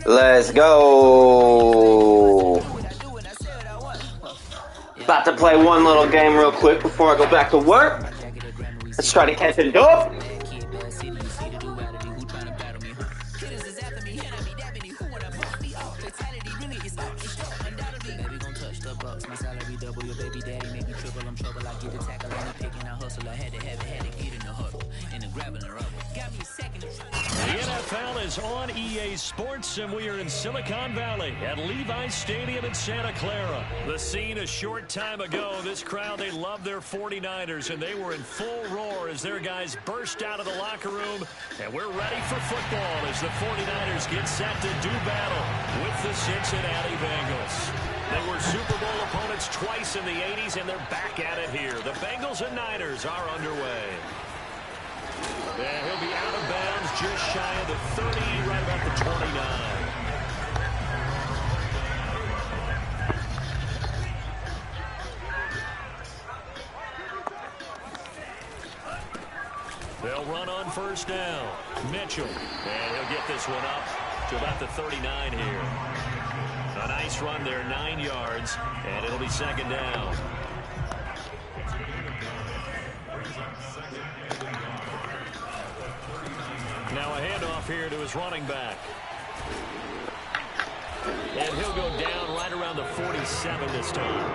Let's go. About to play one little game real quick before I go back to work. Let's try to catch it up. The NFL is on EA Sports, and we are in Silicon Valley at Levi's Stadium in Santa Clara. The scene a short time ago, this crowd, they love their 49ers, and they were in full roar as their guys burst out of the locker room. And we're ready for football as the 49ers get set to do battle with the Cincinnati Bengals. They were Super Bowl opponents twice in the 80s, and they're back at it here. The Bengals and Niners are underway. And he'll be out of bounds just shy of the 30, right about the 29. They'll run on first down. Mitchell. And he'll get this one up to about the 39 here. A nice run there, 9 yards, and it'll be second down. Now a handoff here to his running back. And he'll go down right around the 47 this time.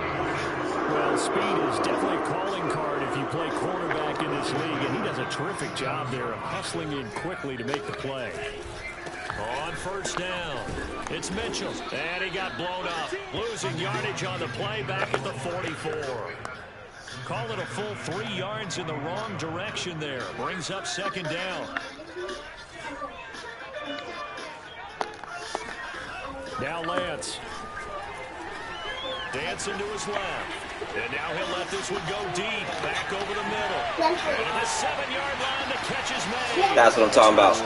Well, speed is definitely a calling card if you play quarterback in this league, and he does a terrific job there of hustling in quickly to make the play. On first down, it's Mitchell, and he got blown up. Losing yardage on the play back at the 44. Call it a full 3 yards in the wrong direction there. Brings up second down. Now Lance. Dancing to his left. And now he'll let this one go deep. Back over the middle. And the 7-yard line to catch his man. That's what I'm talking about.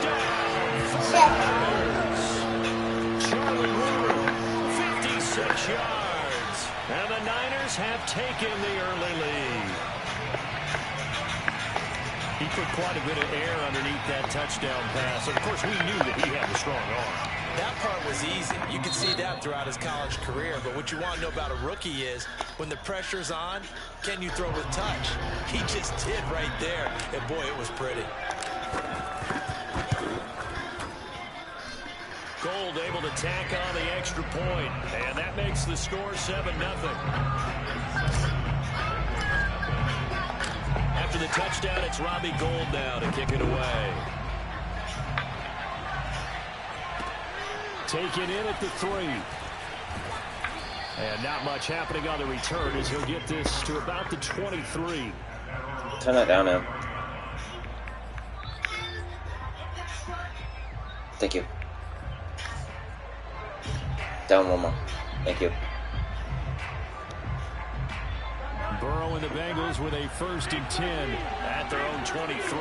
Charlie Brewer, 56 yards. And the Niners have taken the early lead. He put quite a bit of air underneath that touchdown pass. Of course, we knew that he had a strong arm. That part was easy. You can see that throughout his college career. But what you want to know about a rookie is when the pressure's on, can you throw with touch? He just did right there. And, boy, it was pretty. Gold able to tack on the extra point. And that makes the score 7-0. After the touchdown, it's Robbie Gould now to kick it away. Taken in at the 3. And not much happening on the return as he'll get this to about the 23. Turn that down now. Thank you. Down one more. Thank you. Burrow and the Bengals with a 1st and 10 at their own 23.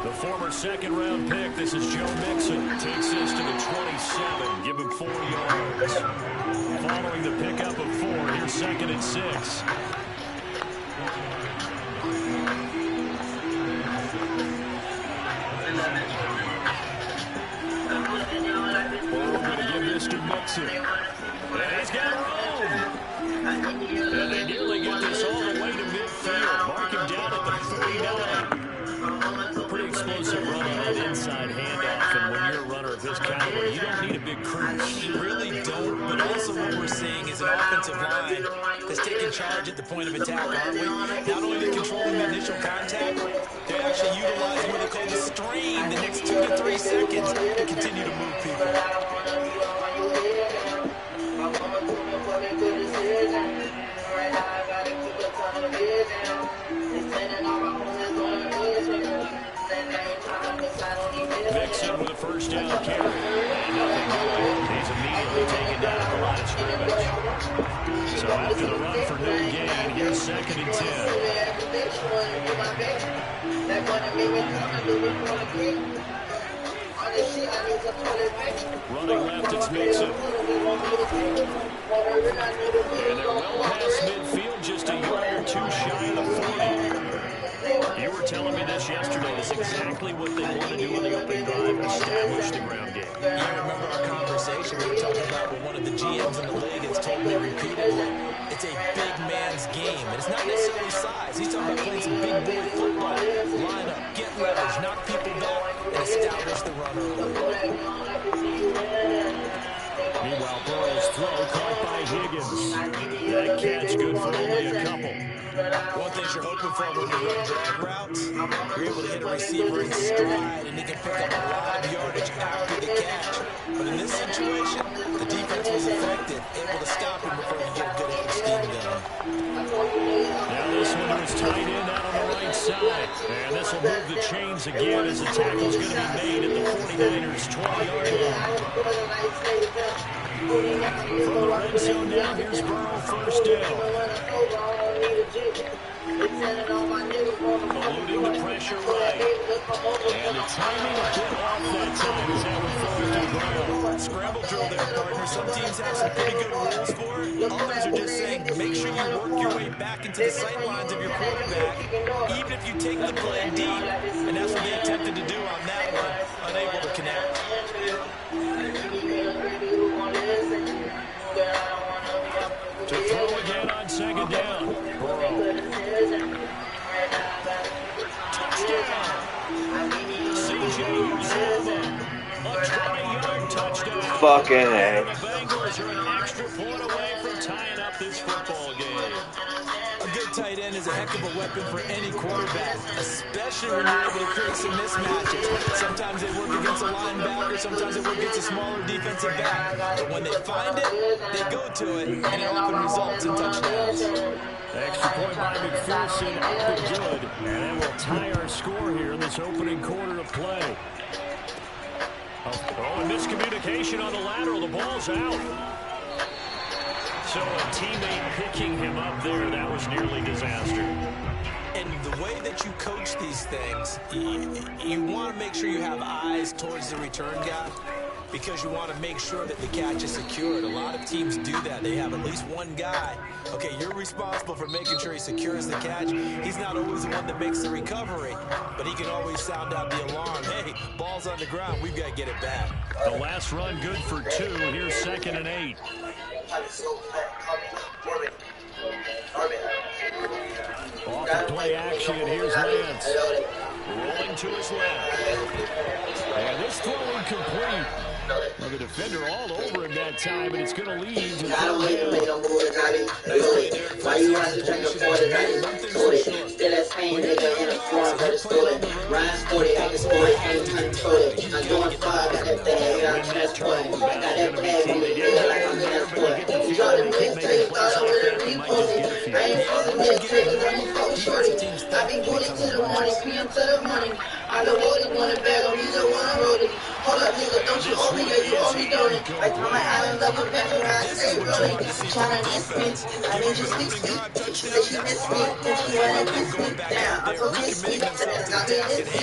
The former second-round pick, this is Joe Mixon, takes this to the 27, give him 4 yards. Following the pickup of 4, here's 2nd and 6. We're going to give this to Mixon. And he's got room. And they nearly get this all the way to midfield. Mark him down at the 39. Pretty explosive run on that inside handoff, and when you're a runner of this caliber, you don't need a big cruise. You really don't, but also what we're seeing is an offensive line that's taking charge at the point of attack, aren't we? Not only they controlling the initial contact, they're actually utilizing what they call the strain the next 2 to 3 seconds to continue to move people. Mixon with a 1st down carry. And nothing doing. He's immediately taken down at the line of scrimmage. So after the run for no gain, here's 2nd and 10. Running left, it's Mixon. And they're well past midfield, just a yard or 2 shy of the 40. You were telling me this yesterday. That's exactly what they want to do on the opening drive, establish the ground game. Yeah, I remember our conversation we were talking about what one of the GMs in the league has told me repeatedly. It's a big man's game, and it's not necessarily size. He's talking about playing some big boy football. Line up, get leverage, knock people back, and establish the run early. Meanwhile, Burrow's throw caught by Higgins. That catch good for only a couple. One thing you're hoping for when you run drag routes, you're able to hit a receiver in stride, and he can pick up a lot of yardage after the catch. But in this situation, the defense was effective, able to stop him before he could get a good extra steam going. Now this one was tight end out on the right side. And this will move the chains again as the tackle's going to be made at the 49ers' 20-yard line. From the red zone now, here's Burrow first down. Eluding the pressure right. And the timing a bit off that time as that one falls to the ground. Scramble drill there, partner. Some teams have some pretty good rules for it. Others are just saying make sure you work your way back into the sight lines of your quarterback, even if you take the play deep. And that's what they attempted to do on that one, unable to connect. To throw again on second down. Burrow. Touchdown. C.J. Uzomah. A 20-yard touchdown. Fucking A. The Bengals are an extra point away from tying up this football game. A good tight end is a heck of a weapon for any quarterback, especially when you're able to create some mismatches. Sometimes they work against a linebacker, sometimes they work against a smaller defensive back. But when they find it, they go to it, and it often results in touchdowns. Extra point by McPherson, up and good. And that will tie our score here in this opening quarter of play. Oh, and miscommunication on the lateral. The ball's out. So a teammate picking him up there, that was nearly disaster. And the way that you coach these things, you want to make sure you have eyes towards the return guy because you want to make sure that the catch is secured. A lot of teams do that. They have at least one guy. Okay, you're responsible for making sure he secures the catch. He's not always the one that makes the recovery, but he can always sound out the alarm. Hey, ball's on the ground. We've got to get it back. The last run good for 2. Here's 2nd and 8. Off the play action, here's Lance. Rolling to his left. And this throw incomplete. Well, the defender all over him that time, and it's going to lead to I don't wait to make them move, why you want to drink a 40? Still that same nigga in the form of the story. Ryan sporty, I can sport it, ain't control it. I'm doing far, got that bag, I'm transporting. Got that bag, really feel like I'm transporting. Drop the mixtape, thought I would've reposted. I ain't fucking mixtapes, I'm a fuck shorty. I be booty to the morning, PM to the morning. I go booty, want it back, I'm either one, I wrote it. Hold up, nigga, don't you owe me, yeah, you owe me, don't it? I tell my island up a venture, I stay rolling. Tryna diss me, I made you speak. She said she missed me, and she wanna kiss me. Damn, I told kiss me, but that's not me, it's me.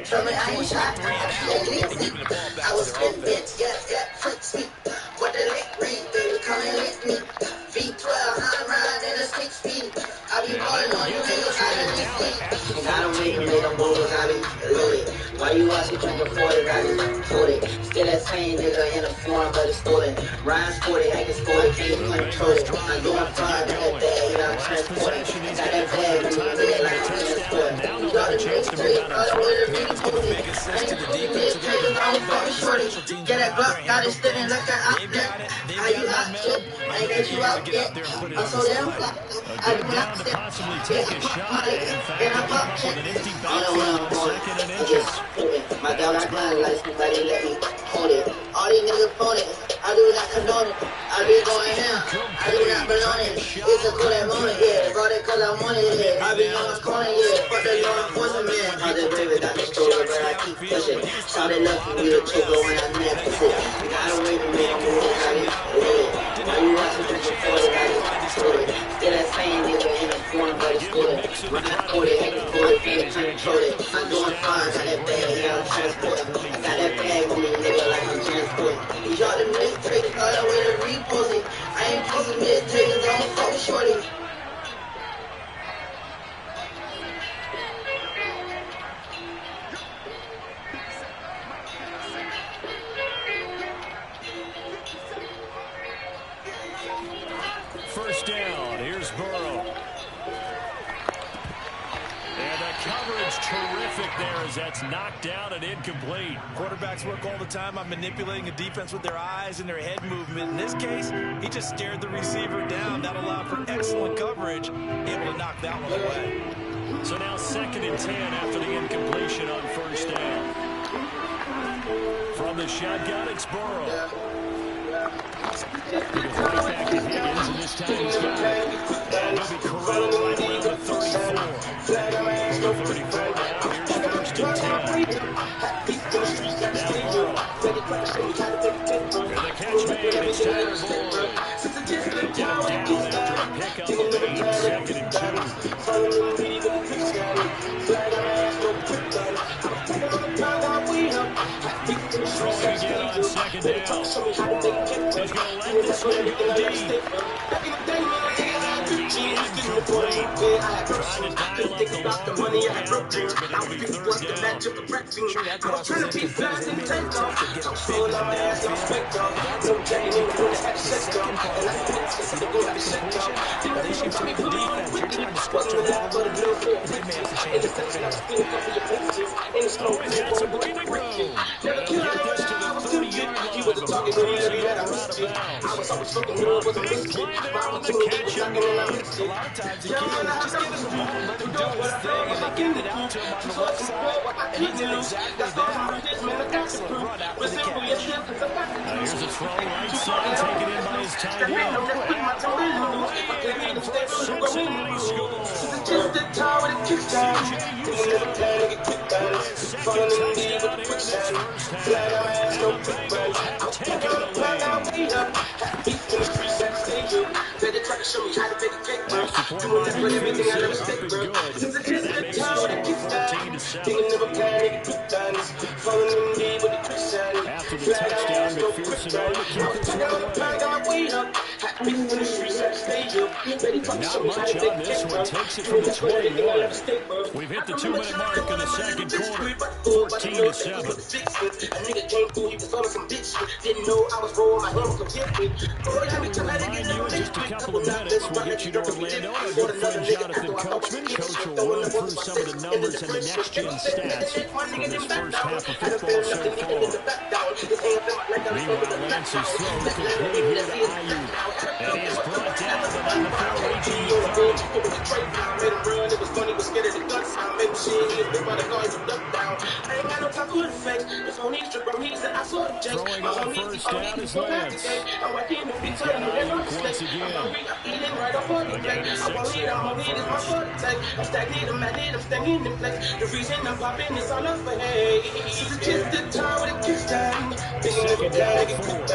Tell me I ain't shot, she ain't leave me. I was spit bitch, yeah, freak sweet. What the lick read, baby, come and lick me. V12, I'm riding in a 6 speed. I be balling on you, niggas, I done lick me. I don't make them make them bulls, I be loaded. Why you asking drinking 40, I be 40. Still that same nigga in the form, but it's stolen. Ryan sporty, I can sport it, can't control it. I'm doing fine, got that bag, I'm transporting. Got that bag, I'm really like I'm transporting. You got the mixtape, thought I would've reposted. I ain't fucking mixtapes, I'm a fucking shorty. Get that Glock, got it sitting like an op deck. How you out, shit? I ain't get you out yet. I'm so damn fly. I do not sit. And I pop shit. I know what I'm doing. I'm just moving. My dog, I got like somebody let me hold it. All these niggas phony. I do not condone it. I be going ham. I do not belong it. It's a cool moment, yeah. Brought it cause I wanted it. I be on the corner, yeah. Fuck the law enforcement. I just brave it, got the story, but I keep pushing. Sounded lucky, we the chick, but when I never sit. Gotta wait to make them move, I be lit. Why you want to drink before the guy is story? Still that same nigga in the form, but it's good. When I put it, I can pull it, can't control it. I'm doing fine, got that bag, yeah, I'm transporting. Got that bag on me, nigga, like I'm transporting. You got the mixtape, thought I would've reposted. I ain't posting mixtapes, I'm a fucking shorty. coverage terrific there as that's knocked down and incomplete. Quarterbacks work all the time on manipulating a defense with their eyes and their head movement. In this case, he just stared the receiver down. That allowed for excellent coverage, able to knock that one away. So now 2nd and 10 after the incompletion on 1st down. From the shotgun, it's Burrow. With right back to Higgins, and this time he's got it. And he'll be corralled right around the 34. From the 34 now, here's 1st and 10. Now Burrow. And the catch made, it's Tyler Boyd. They'll get him down after a pickup of 8, 2nd and 2. Throwing again on 2nd down. He's going to let this one go deep. And that will be incomplete. Trying to dial up the long ball out there, but it'll be 3rd down. Sure, that pass was incomplete. They made an attempt to get a big one downfield. That's okay. The second part of that pass, if you don't have completion, at least you take the defense. You're trying to stretch the ball a little bit. They may have to change the coordinator. Oh, he's got some breathing room. And he'll get this to the 30-yard line before crossing over out of bounds. A big play there on the catch and run. A lot of times the kid just get him the ball and let him do his thing, and they get it out to him on the left side, and he did exactly that. Excellent run after the catch. Here's a throw right side, taken in by his tight end. And away for Cincinnati scores. C.J. Second touchdown in this 1st half. And the Bengals have taken the lead. Extra point by McPherson up and good. And that makes the score 14-7. After the touchdown, McPherson on to keep this one away. Not much on this one. Takes it from the 21. We've hit the 2-minute mark in the 2nd quarter. 14-7. We remind you in just a couple of minutes, we'll get you to Orlando. Our good friend Jonathan Coachman. Coach will run through some of the numbers and the next-gen stats from this 1st half of football so far. Meanwhile, Lance's throw complete here to Ayuk. And he is brought down, but on the far reaching the 30. Throwing on 1st down is Lance. He's got Ayuk once again. Again, it's 6 down The reason I'm popping is all up for hey. Just the time with a kiss down. 2nd down 4.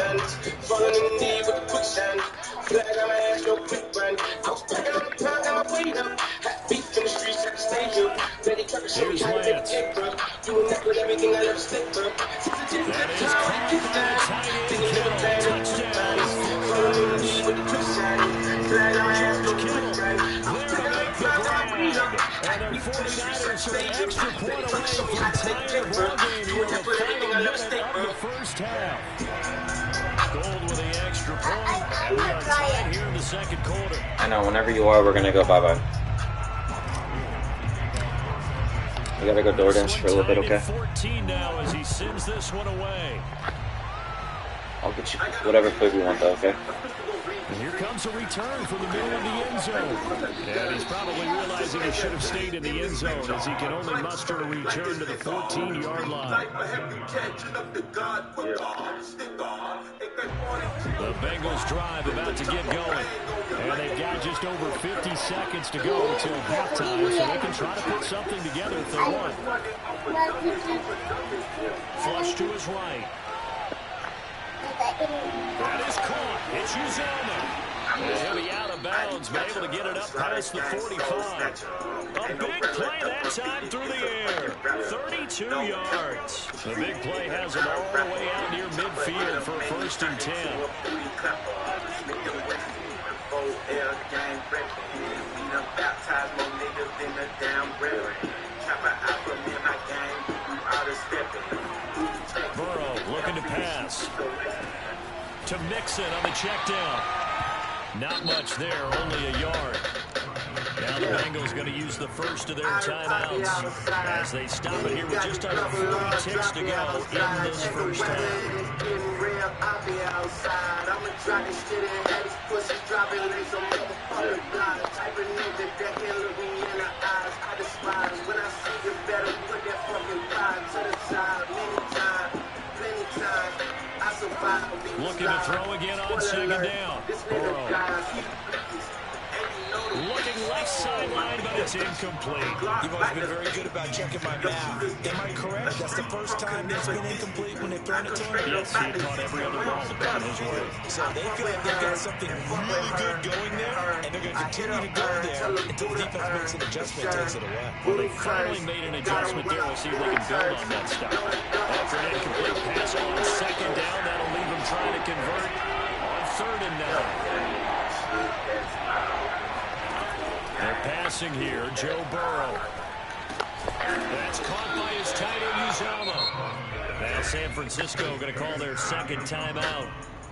Falling in the knee with a quick stand. Flag on my ass, no quick run. I was packing on the plug, got my weight up. Had beef in the streets, had to stay up. Ready to show me how to make a kick, bro. Doing that with everything I love, stick, bro. That is caught by the tight end Kittle. Touchdown. Falling in the knee with a quick stand. Flag on my ass, no quick run. There to make the grab. And the 49ers are an extra point away from tying the ball game here in the final minute of the 1st half. Gold with the extra point, and we are tied here in the 2nd quarter. I know, whenever you are, we're going to go bye-bye. We got to go DoorDash for a little bit, okay? 14 now as he sends this one away. I'll get you whatever food you want, though, okay? And here comes a return from the middle of the end zone. And he's probably realizing he should have stayed in the end zone as he can only muster a return to the 14-yard line. The Bengals drive about to get going. And they've got just over 50 seconds to go till halftime, so they can try to put something together if they want. Flush to his right. That is caught. It's Uzomah. And he'll be out of bounds, but able to get it up past the 45. A big play that time through the air. 32 yards. The big play has him all the way out near midfield for 1st and 10. Burrow looking to pass. To Mixon on the check down. Not much there, only a yard. Now the Bengals going to use the first of their timeouts as they stop it here with just under 40 ticks to go in this first half. Looking to throw again on second down. Burrow. Looking left sideline, but it's incomplete. You've always been very good about checking my math. Am I correct? That's the first time it's been incomplete when they've thrown it to him? Yes, he caught every other ball that went his way. So they feel like they've got something really good going there, and they're going to continue to go there until the defense makes an adjustment and takes it away. Well, they finally made an adjustment there. We'll see if they can build on that stuff. After an incomplete pass on second down, that'll leave them trying to convert on third and 9. They're passing here, Joe Burrow. That's caught by his tight end, Uzama. Now San Francisco going to call their second timeout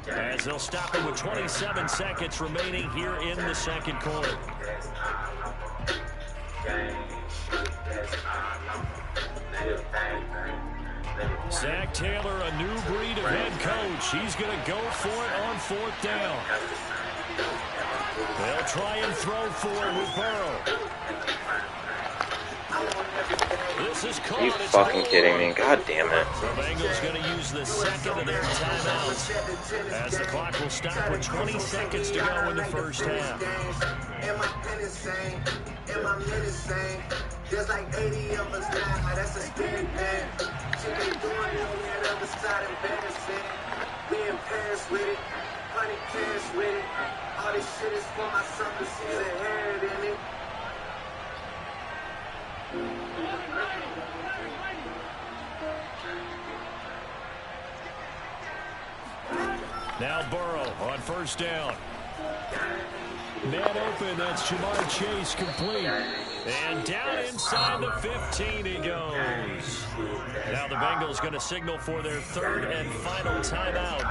as they'll stop him with 27 seconds remaining here in the second quarter. Zach Taylor, a new breed of head coach. He's going to go for it on fourth down. They'll try and throw for it with Burrow. This is caught. Are you fucking kidding me? God damn it. The Bengals going to use the second of their timeouts as the clock will stop with 20 seconds to go in the first half. There's like 80 of us now, that's a scary thing. Shit they doing on that other side embarrassing. We in Paris with it, 100 cash with it. All this shit is for my son to see the head in it. Now Burrow on first down. Man open, that's Jamar Chase complete. And down inside the 15 he goes. Now the Bengals going to signal for their third and final timeout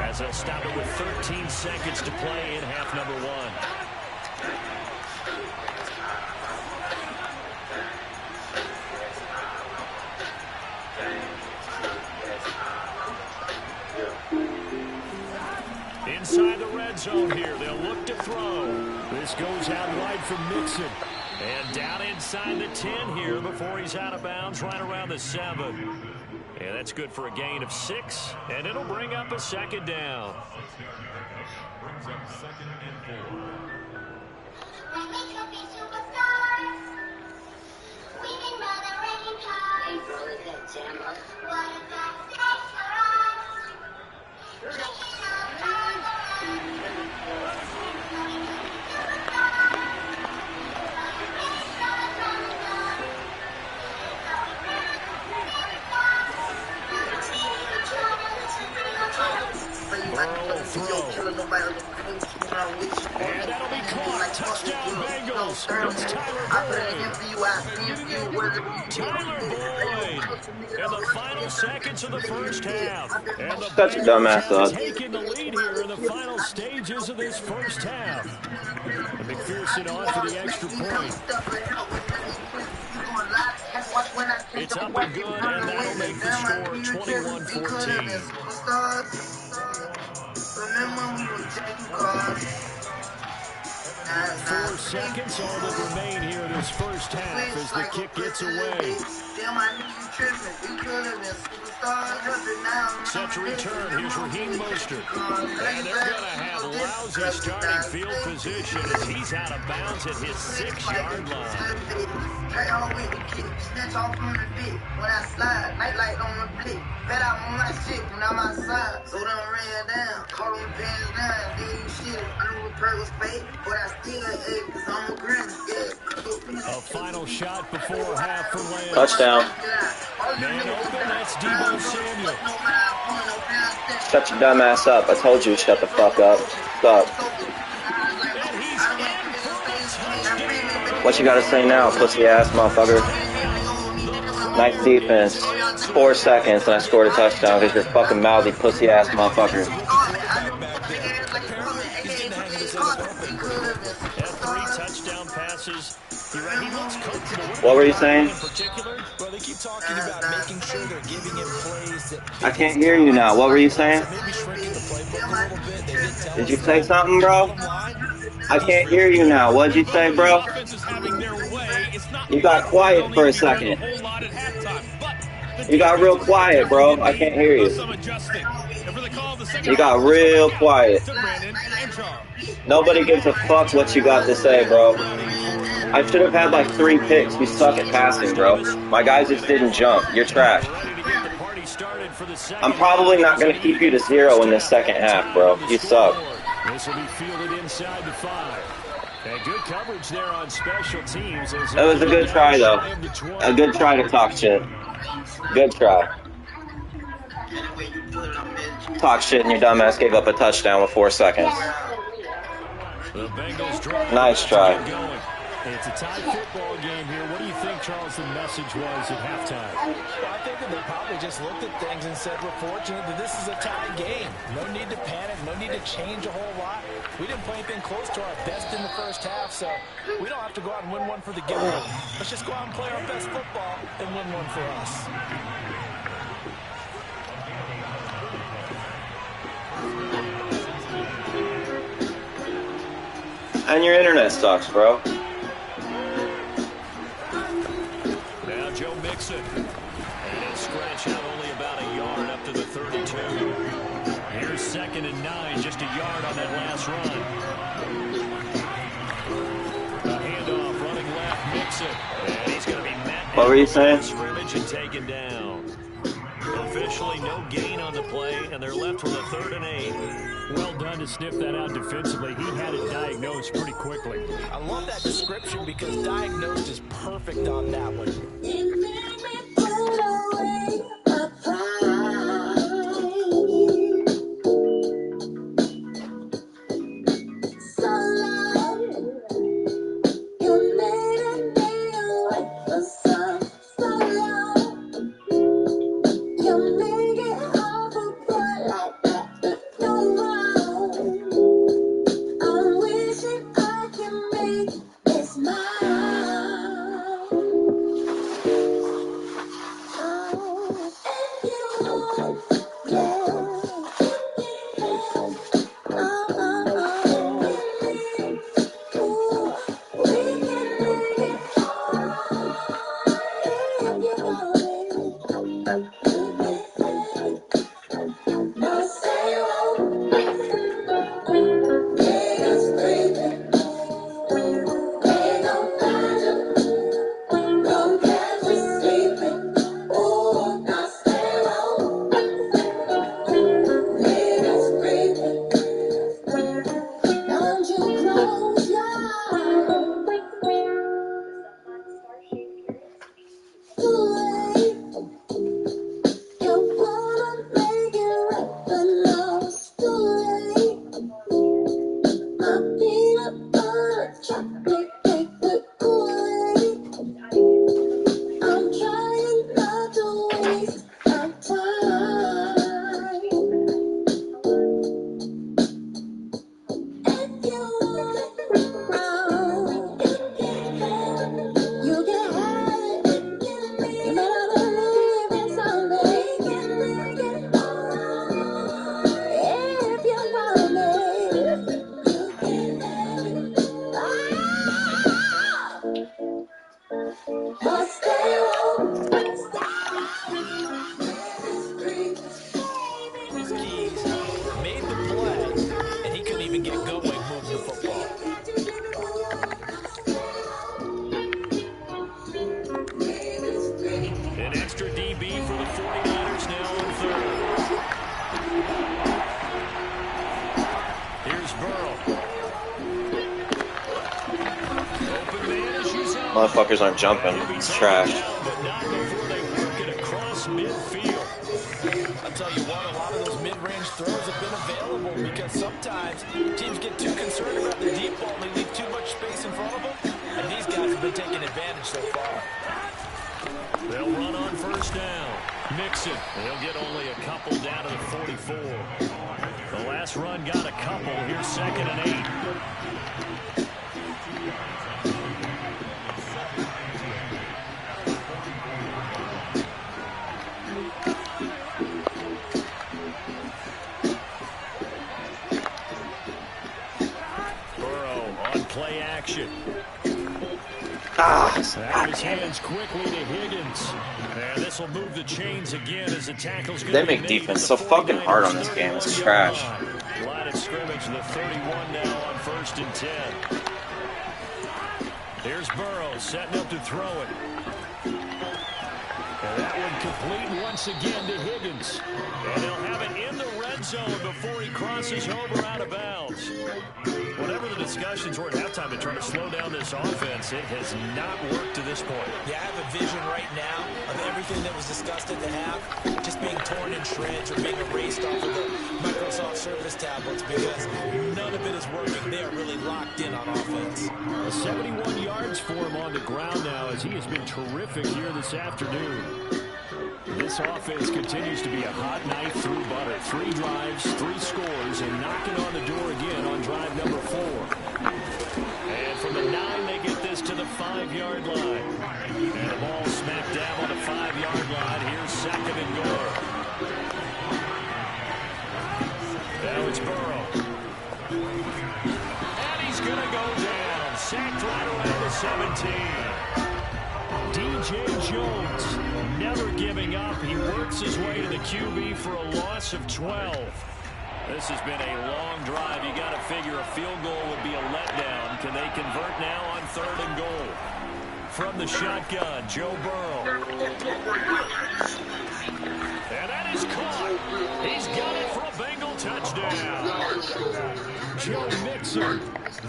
as they'll stop it with 13 seconds to play in half number 1. Inside the red zone here, they'll look to throw. This goes out wide from Mixon. And down inside the 10 here before he's out of bounds right around the 7. And that's good for a gain of 6. And it'll bring up a second down. Brings up second and 4. And that'll be caught. Touchdown Bengals. It's Tyler Boyd. Tyler Boyd in the final seconds of the first half. And the Such a dumbass Bengals up. taking the lead here in the final stages of this first half. And McPherson on for the extra point. It's up and good, and that'll make the score 21-14. 4 seconds all that remain here this first half as the kick gets away. Set to return, here's Raheem Mostert. And they're going to have lousy starting field position as he's out of bounds at his 6-yard line. A final shot before half for Lance. Touchdown. Man open, that's Deebo Samuel. Shut your dumb ass up. I told you to shut the fuck up. Stop. And he's in for a touchdown. What you gotta say now, pussy ass motherfucker? Nice defense. 4 seconds and I scored a touchdown because you're fucking mouthy pussy ass motherfucker. Had 3 touchdown passes looks comfortable. What were you saying? In particular, well, they keep talking about making sure they're giving him plays that I fit his can't hear you now. talents. What were you saying? So maybe shrinking the playbook a little bit. They did tell Did us you say that. something, But bro? bottom line, I he's can't hear really you good. now. What'd you When both say, of these bro? offenses having their way, it's not You got like they're quiet going for to a be doing a second. whole lot at halftime. But the You got real defenses are quiet, definitely bro. in I need can't hear of you. some adjusting. And for the call of the second You got half, let's go real back out quiet. to Brandon and Charles. Nobody gives a fuck what you got to say, bro. I should have had like 3 picks. You suck at passing, bro. My guys just didn't jump. You're trash. Ready to get the party started for the I'm second probably half. not going to keep you to 0 in the second half, bro. You suck. This will be fielded inside the 5. And good coverage there on special teams. It was a good try, though. A good try to talk shit. Good try. Talk shit and your dumbass gave up a touchdown with 4 seconds. The Bengals drive Nice to try. get going. It's a tied football game here. What do you think, Charles, the message was at halftime? Well, I think that they probably just looked at things and said, we're fortunate that this is a tied game. No need to panic. No need to change a whole lot. We didn't play anything close to our best in the first half, so we don't have to go out and win one for the get-go. Let's just go out and play our best football and win one for us. And your internet sucks, bro. Now Joe Mixon. And he'll scratch out only about a yard up to the 32. Here's 2nd and 9, just a yard on that last run. A handoff, running left, Mixon. And he's going to be met. What were you saying? Scrimmage and taken down. Officially no gain on the play, and they're left with a 3rd and 8. Well done to sniff that out defensively. He had it diagnosed pretty quickly. I love that description because diagnosed is perfect on that one. Motherfuckers aren't jumping. It's trash. I'll tell you what, a lot of those mid-range throws have been available because sometimes teams get too concerned about the deep ball and they leave too much space in front of them, and these guys have been taking advantage so far. They'll run on 1st down. Mixon. He'll get only a couple down to the 44. The last run got a couple. Here's 2nd and 8. his hands quickly to Higgins. And this will move the chains again as the tackle's going They to be make made defense at so the fucking hard on this 49ers game. It's 31-yard trash. line. Line of scrimmage, the 31 now on 1st and 10. Here's Burrow setting up to throw it. And that one complete once again to Higgins. And they'll have it in the red zone before he crosses over out of bounds. Whatever the discussions were at halftime to try to slow down this offense, it has not worked to this point. Yeah, I have a vision right now of everything that was discussed at the half just being torn in shreds or being erased off of the Microsoft Service tablets because none of it is working. They are really locked in on offense. 71 yards for him on the ground now as he has been terrific here this afternoon. This offense continues to be a hot knife through butter. 3 drives, 3 scores, and knocking on the door again on drive number 4. And from the 9, they get this to the 5-yard line. And the ball smack dab on the 5-yard line. Here's 2nd and goal. Now it's Burrow. And he's going to go down. Sacked right around the 17. DJ Jones never giving up. He works his way to the QB for a loss of 12. This has been a long drive. You got to figure a field goal would be a letdown. Can they convert now on 3rd and goal? From the shotgun, Joe Burrow. And that is caught. He's got it for a Bengal touchdown. Joe Mixon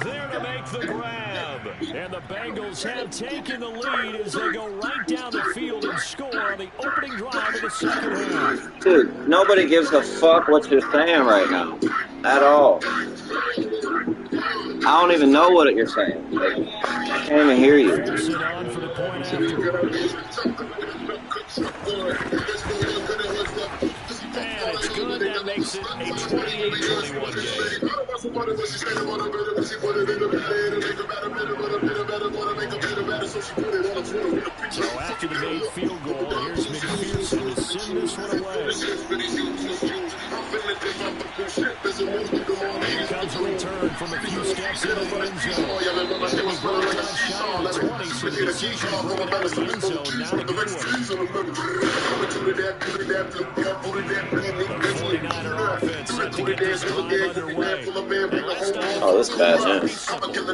there to make the grab. And the Bengals have taken the lead as they go right down the field and score on the opening drive of the 2nd half. Dude, nobody gives a fuck what you're saying right now. At all. I don't even know what you're saying. Like, I can't even hear you. Sit on for the point after. And it's good. That makes it a 28-21 game. So after the made field goal, here's McPherson to send this one away. Here comes a return from a few steps into the end zone. It was brought down shy of the 20, so the decision to bring it out of the end zone, not a good one. The 49er offense set to get this drive underway. Oh, this bad news. Maybe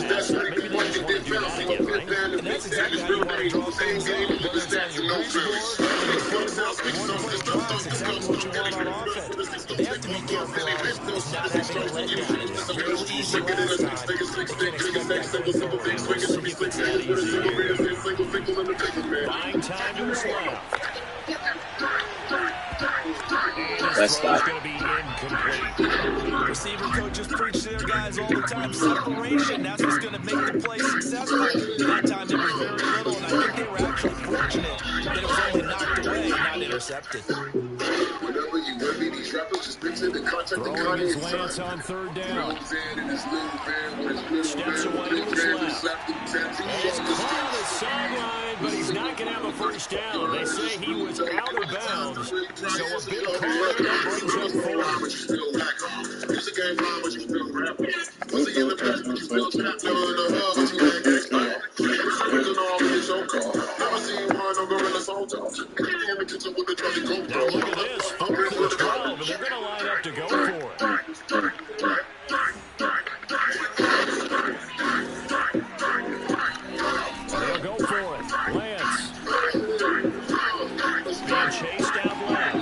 they just want to do that again, right? And that's exactly how you want to draw things up. Whether it's on your board, that's exactly what you want on offense. They have to be careful of is not having a letdown. It was real easy last time. They can't expect that going forward. And we'll see if it's that easy here. Buying time to his left. That's This throw's going to be incomplete. Receiver coaches preach to their guys all the time. Separation, that's what's going to make the play successful. That time it was very little, and I think they were actually fortunate that it was only knocked away, not intercepted. Throwing his Lance on 3rd down. Steps away to his left. He's caught on the sideline, but he's not going to have a first down. They say he was out of bounds, so a big call that brings up 4. Now look at this, 4th and 12, and they're going to line up to go for it. They'll go for it. Lance. Being chased out left.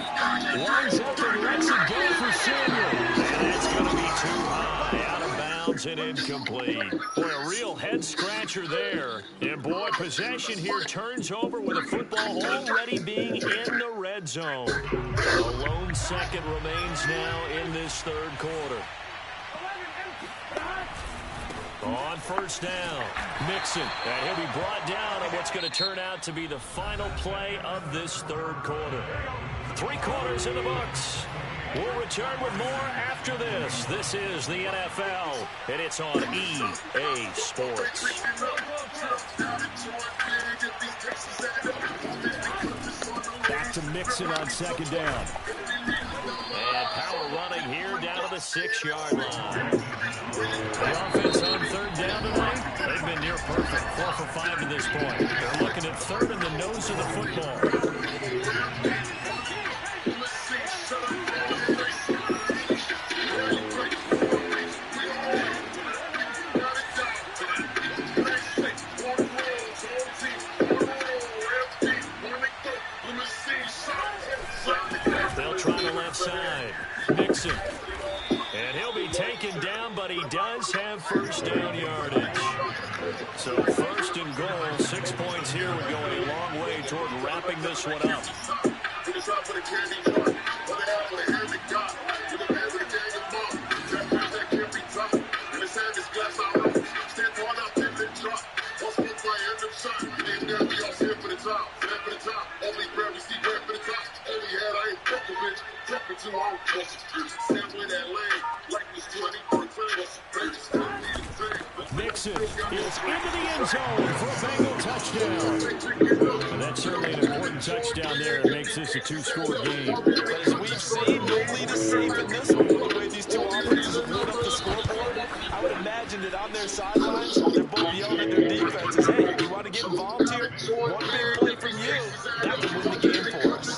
Lines up and lets it go for Samuel. And it's going to be too high. Out of bounds and incomplete. Boy, a real head-scratcher there. And boy, possession here turns over with a football already being in the red zone. A lone second remains now in this 3rd quarter. On 1st down, Mixon, and he'll be brought down on what's going to turn out to be the final play of this 3rd quarter. 3 quarters in the books. We'll return with more after this. This is the NFL, and it's on EA Sports. Back to Mixon on 2nd down. And Power running here down to the 6-yard line. The offense on third down tonight, they've been near perfect. 4 for 5 to this point. They're looking at third in the nose of the football. They'll try the left side. Mixon. And he'll be taken down, but he does have first down yardage. So first and goal, 6 points here would go a long way toward wrapping this one up. Mixon is into the end zone for a Bengal touchdown. And that's certainly an important touchdown there. It makes this a 2-score game. But as we've seen, no lead is safe in this one. The way these two offenses have lit up the scoreboard, I would imagine that on their sidelines, they're both yelling at their defenses, hey, you want to get involved here? One big play from you, that would win the game for us.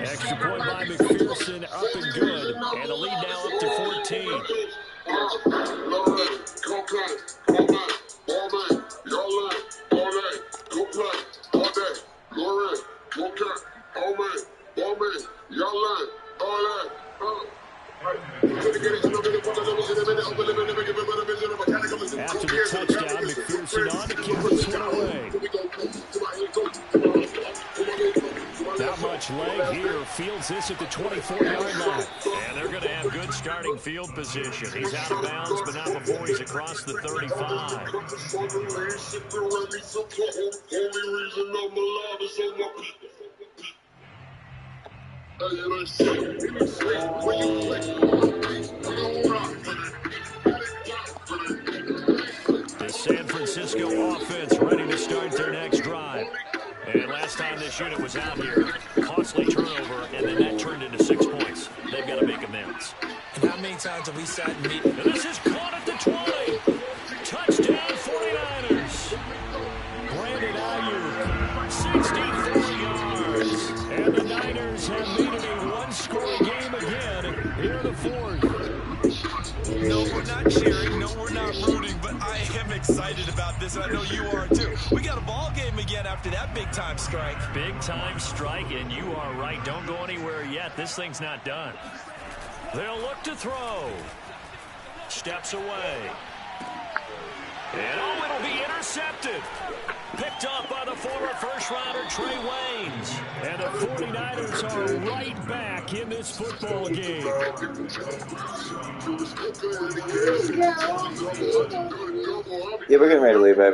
Extra point by McPherson, up and good. And the lead now up to 14. After the touchdown, McPherson on to kick this one away. Not much leg here. Fields this at the 24-yard line. And they're going to have good starting field position. He's out of bounds, but not before he's across the 35. The San Francisco offense ready to start their next drive. And last time this unit was out here, costly turnover, and then that turned into 6 points. They've got to make amends. And how many times have we sat and meet? And this is caught at the 20. Touchdown 49ers. Brandon Ayuk, 64 yards. And the Niners have made it a one-score game again here in the fourth. No, we're not cheering. No, we're not rooting. But I am excited about this, and I know you are too. We got a ball game again after that big-time strike. Big-time strike, and you are right. Don't go anywhere yet. This thing's not done. They'll look to throw. Steps away. And oh, it'll be intercepted. Picked up by the former first-rounder Trey Waynes. And the 49ers are right back in this football game. Yeah, we're getting ready to leave, babe.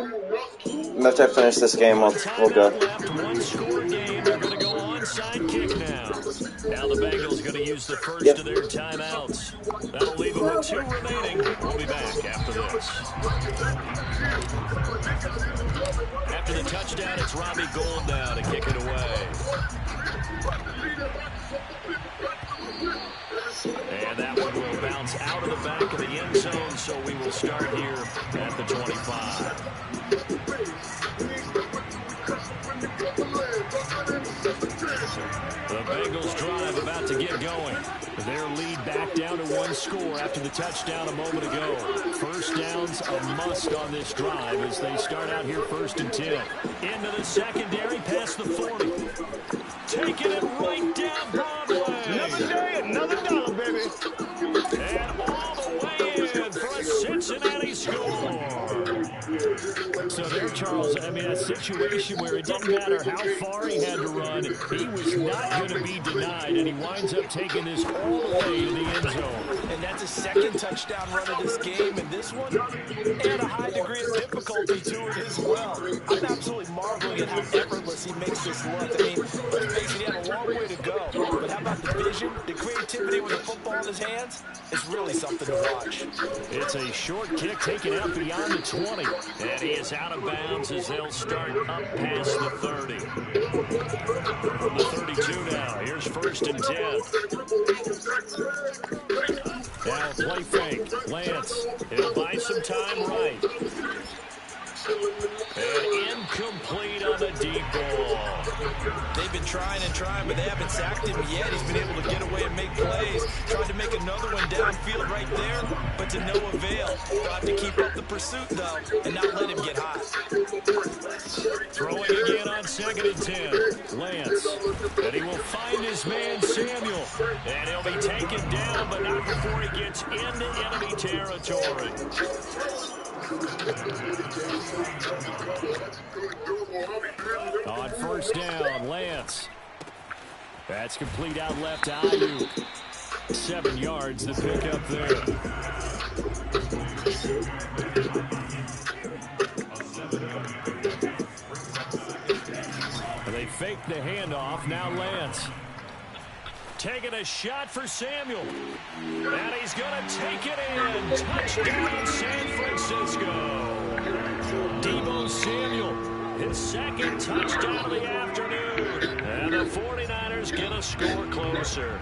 After I finish this game, we'll go. Left, one-score game. They're going to go onside kick now. Now the Bengals going to use the first of their timeouts. That'll leave them with 2 remaining. We'll be back after this. After the touchdown, it's Robbie Gould now to kick it away. And that one will bounce out of the back of the end zone, so we will start here at the 25. The Bengals drive about to get going. Their lead back down to 1 score after the touchdown a moment ago. First down's a must on this drive as they start out here 1st and 10. Into the secondary, past the 40. Taking it right down Broadway. Another day, another dollar, baby. And all the way in for a Cincinnati score. So there, Charles, I mean, a situation where it didn't matter how far he had to run, he was not going to be denied, and he winds up taking this all the way to the end zone. And that's his 2nd touchdown run of this game, and this one had a high degree of difficulty to it as well. I'm absolutely marveling at how effortless he makes this look. I mean, let's face it, he had a long way to go, but how about the vision, the creativity with the football in his hands is really something to watch. It's a short kick taken out beyond the 20. And he is out of bounds as they'll start up past the 30. From the 32 now, here's 1st and 10. Now play fake. Lance, he'll buy some time right. And incomplete on the deep ball. They've been trying and trying, but they haven't sacked him yet. He's been able to get away and make plays. Tried to make another one downfield right there, but to no avail. They'll have to keep up the pursuit, though, and not let him get hot. Throwing again on 2nd and 10. Lance. And he will find his man, Samuel. And he'll be taken down, but not before he gets into enemy territory. On 1st down, Lance. That's complete out left to Ayuk. 7 yards to pick up there. They fake the handoff. Now Lance. Taking a shot for Samuel. And he's going to take it in. Touchdown, San Francisco. Deebo Samuel, his 2nd touchdown of the afternoon. And the 49ers get a score closer.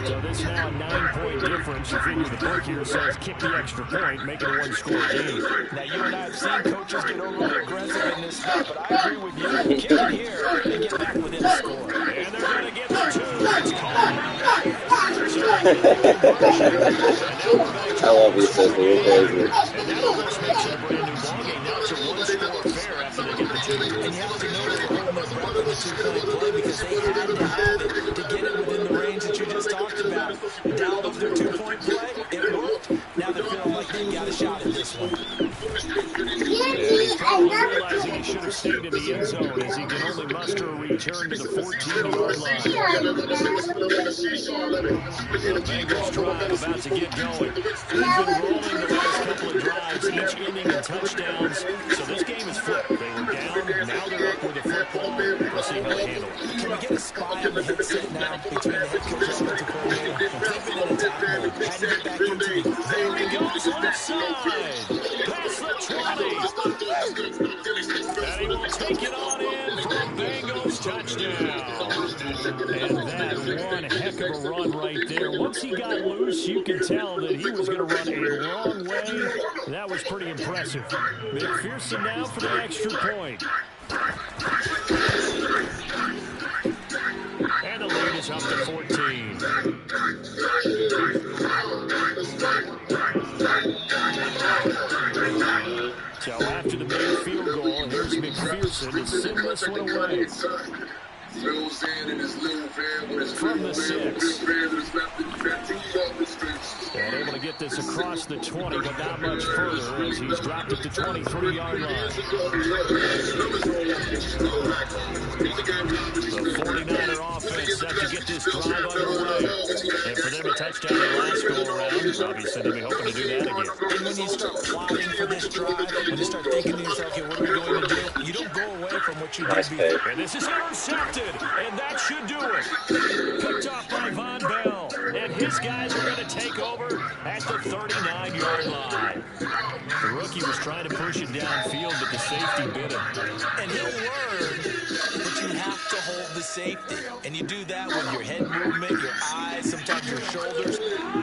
So this now a 9-point difference. You figure the book here says kick the extra point, make it a 1-score game. Now, you and I have seen coaches get overly aggressive in this spot, but I agree with you. Kick it here and get back within a score. And they're going to get the 2. It's called. I love you, Sissy. You're crazy. And that almost makes it a brand new ballgame. Now it's a 1-score affair after they get the 2. And you have to know they're holding their breath with the 2-point play because they had to have it to get it within the range that you just talked about. Dialed up their 2-point play. It worked. Now they're feeling like they've got a shot at this one. And he's probably realizing he should have stayed in the end zone as he can only muster a return to the 14-yard line. The Bengals drive about to get going. He's been rolling the last couple of drives, each inning in touchdowns. So this game is flipped. They were down, now they're up with the football. We'll see how they handle it. Can we get a spy on the headset now between the head coach and the coordinator? Keep it in attack mode. Had to get back into it. There he goes left side. Past the 20. And he will take it on in for a Bengals touchdown. And that one heck of a run right there. Once he got loose, you could tell that he was going to run a long way. That was pretty impressive. McPherson now for the extra point. And the lead is up to 14. So after the main field goal, here's McPherson to send this one away. From the 6. And able to get this across the 20, but not much further as he's dropped it to 23-yard line. The 49er offense set to get this drive underway. And for them a touchdown the last go-around, obviously they'll be hoping to do that again. And when you start plotting for this drive, when you start thinking to yourself, okay, what are we going to do? You don't go away from what you did before. And this is intercepted, and that should do it. Picked off by Von Bell, and his guys are going to take over at the 39-yard line. The rookie was trying to push it downfield, but the safety bit him. And he'll learn that you have to hold the safety. And you do that with your head movement, your eyes, sometimes your shoulders.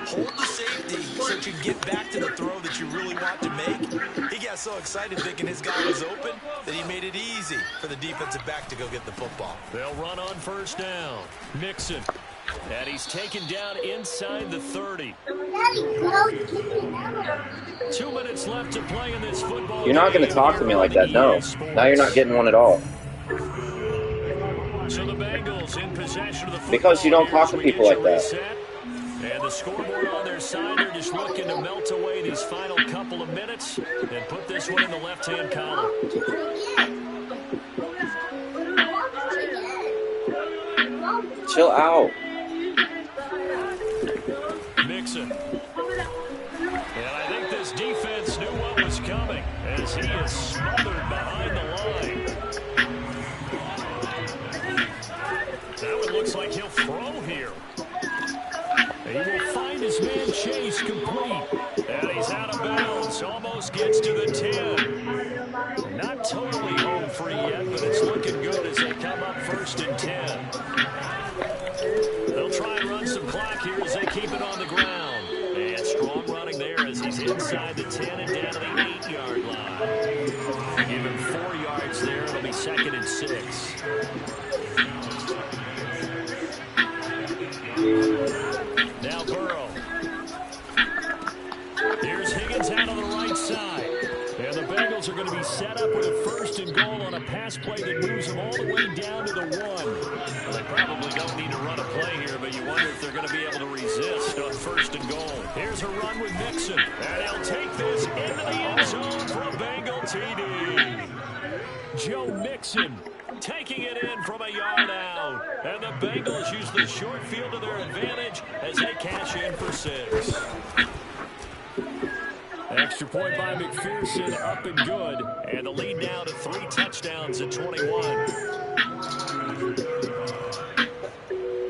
Hold the safety so that you get back to the throw that you really want to make. He got so excited thinking his guy was open that he made it easy for the defensive back to go get the football. They'll run on 1st down. Mixon. And he's taken down inside the 30. 2 minutes left to play in this football. You're not going to talk to me like that, no. Now you're not getting one at all. So the Bengals in possession of the football. Because you don't talk to people like that. And the scoreboard on their side, they're just looking to melt away these final couple of minutes and put this one in the left-hand column. Chill out. Mixon. And I think this defense knew what was coming as he is smothered behind the line. That one looks like he'll throw here. free yet, but it's looking good as they come up 1st and 10. They'll try and run some clock here as they keep it on the ground. And strong running there as he's inside the 10 and down to the 8-yard line. Give him 4 yards there. It'll be 2nd and 6. Now Burrow. Here's Higgins out on the right side. And the Bengals are going to be set up with a 1st and goal on a pass play that moves them all the way down to the 1. Well, they probably don't need to run a play here, but you wonder if they're going to be able to resist on 1st and goal. Here's a run with Mixon. And he'll take this into the end zone for a Bengal TD. Joe Mixon taking it in from a yard out. And the Bengals use the short field to their advantage as they cash in for 6. Extra point by McPherson, up and good. And the lead now to 3 touchdowns at 21.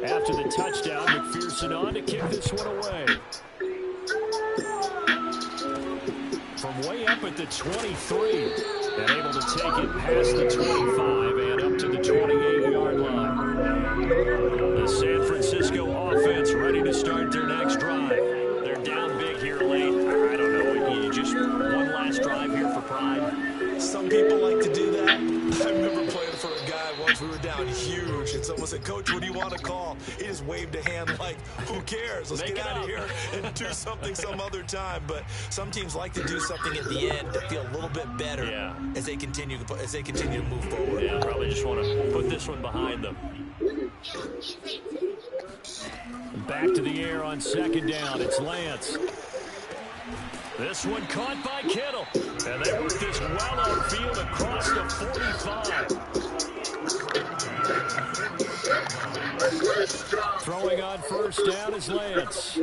After the touchdown, McPherson on to kick this one away. From way up at the 23. And able to take it past the 25 and up to the 28-yard line. The San Francisco offense ready to start their next drive. They're down big here late. I don't know, just one last drive here for pride. Some people like to do that. I remember playing for a guy once. We were down huge, and someone said, "Coach, what do you want to call?" He just waved a hand like, "Who cares? Let's get out of here and do something some other time." But some teams like to do something at the end to feel a little bit better as they continue to move forward. Yeah, probably just want to put this one behind them. Back to the air on 2nd down. It's Lance. This one caught by Kittle. And they work this well upfield across the 45. Throwing on 1st down is Lance.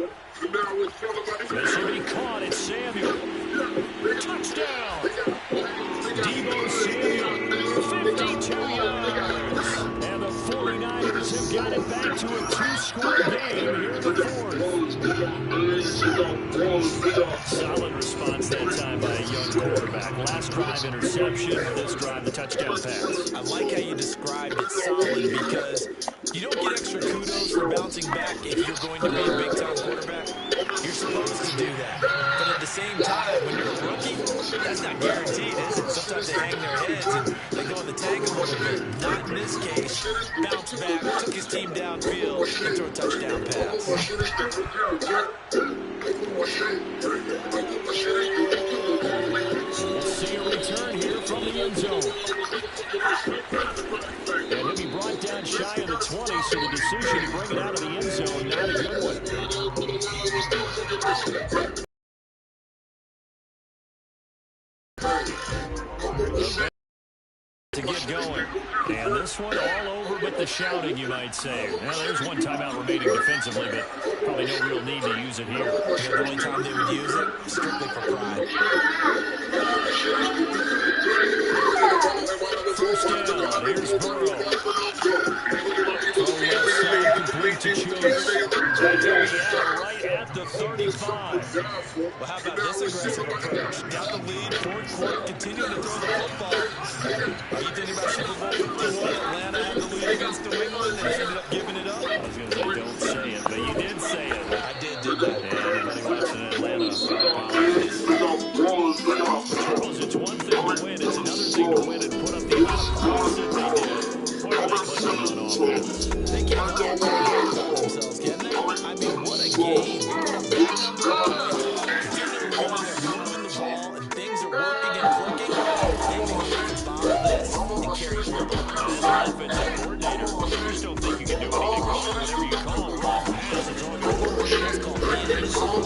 This will be caught. It's Samuel. Touchdown. Deebo Samuel. 52 yards. And the 49ers have got it back to a 2-score game here in the 4th. Solid response that time by a young quarterback. Last drive, interception. This drive, the touchdown pass. I like how you described it solid because you don't get extra kudos for bouncing back if you're going to be a big-time quarterback. You're supposed to do that. But at the same time, when you're a rookie, that's not guaranteed, is it? Sometimes they hang their heads and they go in the tank a little bit. Not in this case. Bounced back, took his team downfield, and threw a touchdown pass. We'll see a return here from the end zone. And he'll be brought down shy of the 20, so the decision to bring it out of the end zone, not a good one. To get going. And this one all over but the shouting, you might say. Well, there's one timeout remaining defensively, but probably no real need to use it here. The only time they would use it, strictly for pride. 1st down, here's Burrow. Throw left side, complete to Chase. Right at the 35. Well, how about this aggressive approach? Got the lead, 4th quarter, continuing to throw the football. Are you thinking about Super Bowl 51? Atlanta had the lead against New England and ended up giving it up? I was going to say, don't say it, but you did say it. I did that. Yeah, anybody watching Atlanta, Charles, it's one thing to win, it's another thing to win and put up the amount of points that they did. What are they putting on offense? They can't get themselves, can they? I mean, what a game. Moving the ball and things are working and clicking. They can bomb this and carry it. As an offensive coordinator, you just don't think you can do anything wrong. Whenever you call, run, pass, it's all your work. That's called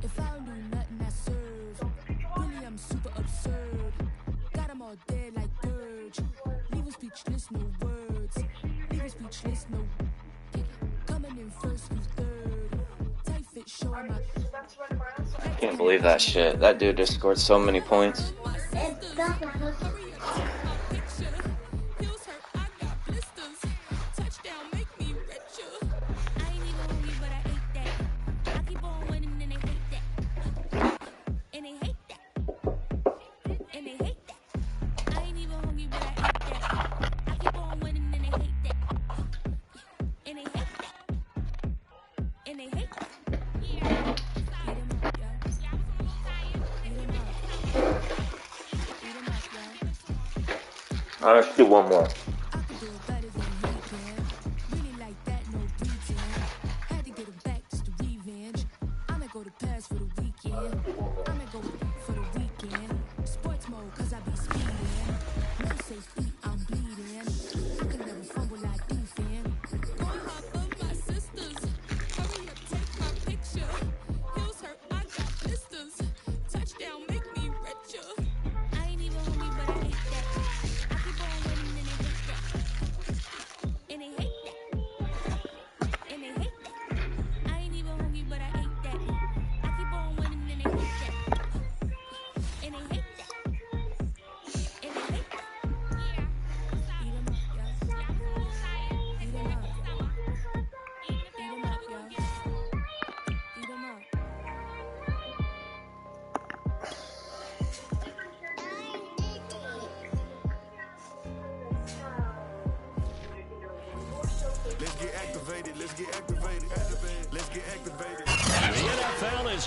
If I don't do nothing, I serve. Really, I'm super absurd. Got 'em all dead like Dirge. Leave 'em speechless, no words. Leave 'em speechless, no. Coming in first, who's third? Tight fit, showing my. Can't believe that shit. That dude just scored so many points. Let's do one more.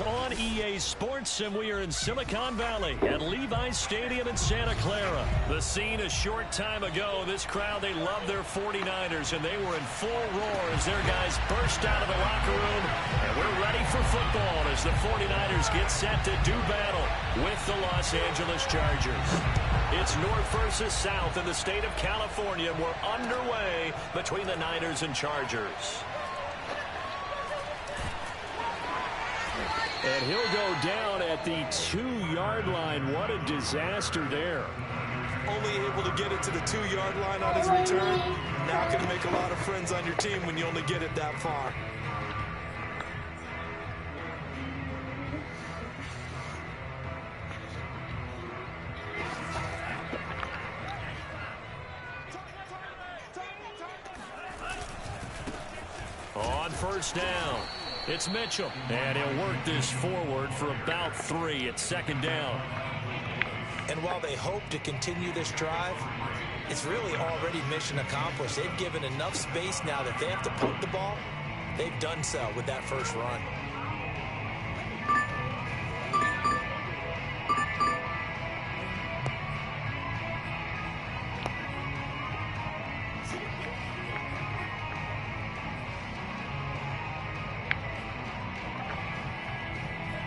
On EA Sports, and we are in Silicon Valley at Levi's Stadium in Santa Clara. The scene a short time ago. This crowd, they love their 49ers, and they were in full roar as their guys burst out of the locker room. And we're ready for football as the 49ers get set to do battle with the Los Angeles Chargers. It's North versus South in the state of California, and we're underway between the Niners and Chargers. And he'll go down at the 2-yard line. What a disaster there. Only able to get it to the 2-yard line on his return. Not going to make a lot of friends on your team when you only get it that far. On first down, it's Mitchell, and he'll work this forward for about 3 at second down. And while they hope to continue this drive, it's really already mission accomplished. They've given enough space now that they have to punt the ball. They've done so with that first run.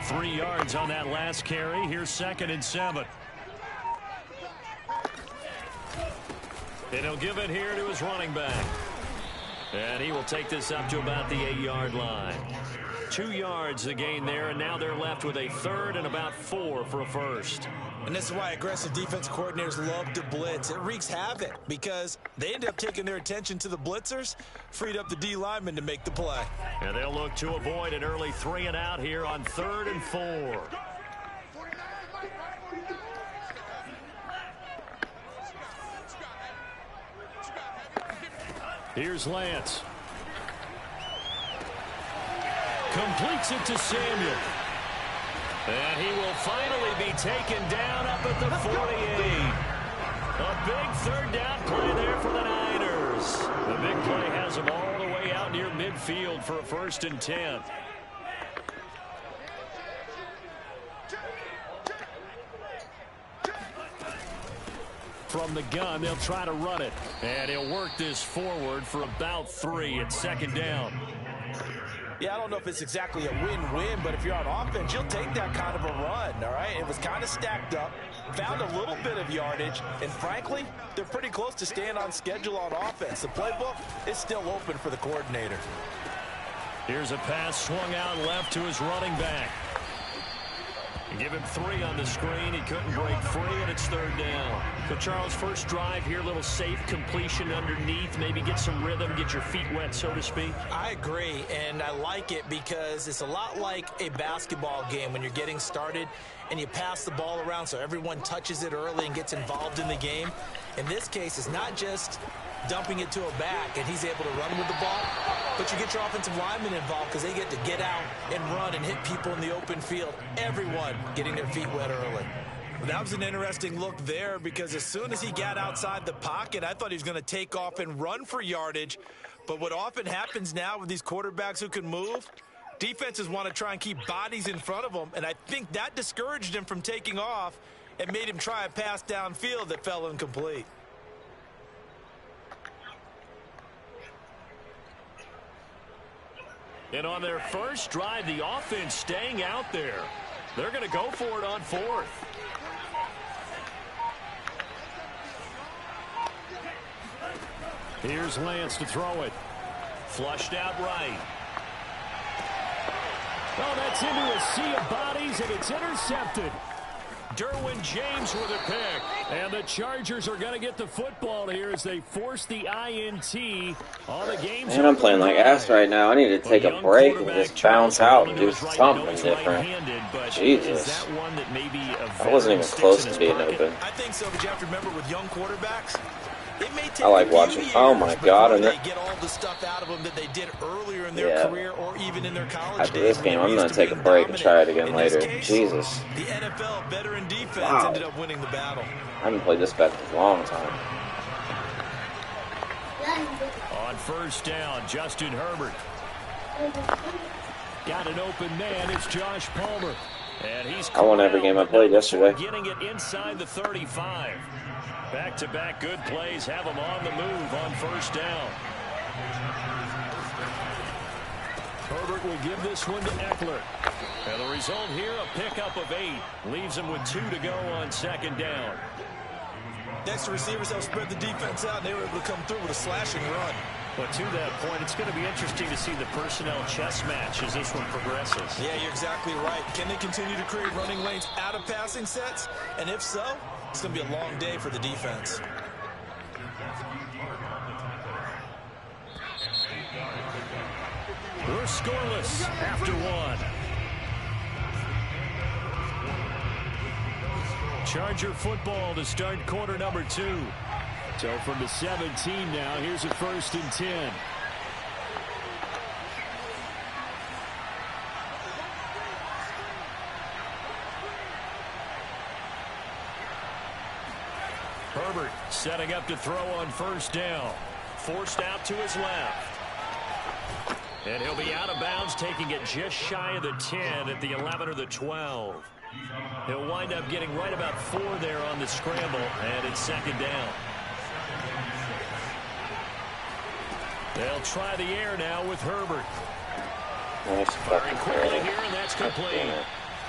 Three yards on that last carry. Here's 2nd and 7. And he'll give it here to his running back. And he will take this up to about the 8-yard line. 2 yards the gain there, and now they're left with a 3rd and about 4 for a first. And this is why aggressive defense coordinators love to blitz. It wreaks havoc because they end up taking their attention to the blitzers, freed up the D lineman to make the play. And they'll look to avoid an early 3 and out here on 3rd and 4. Here's Lance. Completes it to Samuel. And he will finally be taken down up at the 48. A big 3rd down play there for the Niners. The big play has them all the way out near midfield for a 1st and 10. From the gun, they'll try to run it. And he'll work this forward for about 3 at 2nd down. Yeah, I don't know if it's exactly a win-win, but if you're on offense, you'll take that kind of a run, all right? It was kind of stacked up, found a little bit of yardage, and frankly, they're pretty close to staying on schedule on offense. The playbook is still open for the coordinator. Here's a pass swung out left to his running back. Give him 3 on the screen. He couldn't break free, and it's 3rd down. So, Charles, first drive here, a little safe completion underneath. Maybe get some rhythm, get your feet wet, so to speak. I agree, and I like it because it's a lot like a basketball game when you're getting started and you pass the ball around so everyone touches it early and gets involved in the game. In this case, it's not just dumping it to a back and he's able to run with the ball, but you get your offensive linemen involved because they get to get out and run and hit people in the open field. Everyone getting their feet wet early. Well, that was an interesting look there because as soon as he got outside the pocket, I thought he was going to take off and run for yardage. But what often happens now with these quarterbacks who can move, defenses want to try and keep bodies in front of them, and I think that discouraged him from taking off and made him try a pass downfield that fell incomplete. And on their first drive, the offense staying out there. They're going to go for it on 4th. Here's Lance to throw it. Flushed out right. Oh, that's into a sea of bodies, and it's intercepted. Derwin James with a pick. And the Chargers are going to get the football here as they force the INT on the game. Man, I'm playing like ass right now. I need to take a break and just bounce out and do something different. Jesus. I wasn't even close to being open. I think so, but you have to remember with young quarterbacks, it may take I like watching. Oh my God! And they get all the stuff out of them that they did earlier in their career or even in their college after this game, I'm going to take a break and try it again later. Jesus. The NFL veteran defense ended up winning the battle. I haven't played this back in a long time. On first down, Justin Herbert. Got an open man. It's Josh Palmer. And he's I won every game I played yesterday. Getting it inside the 35. Back-to-back good plays have him on the move on first down. Herbert will give this one to Eckler. And the result here, a pickup of 8. Leaves him with 2 to go on 2nd down. Next, the receivers help spread the defense out, and they were able to come through with a slashing run. But to that point, it's going to be interesting to see the personnel chess match as this one progresses. Yeah, you're exactly right. Can they continue to create running lanes out of passing sets? And if so, it's going to be a long day for the defense. We're scoreless after 1. Charger football to start quarter number 2. So from the 17 now, here's a 1st and 10. Herbert setting up to throw on first down. Forced out to his left. And he'll be out of bounds, taking it just shy of the 10 at the 11 or the 12. He'll wind up getting right about 4 there on the scramble, and it's 2nd down. They'll try the air now with Herbert. Firing quickly here, and that's complete.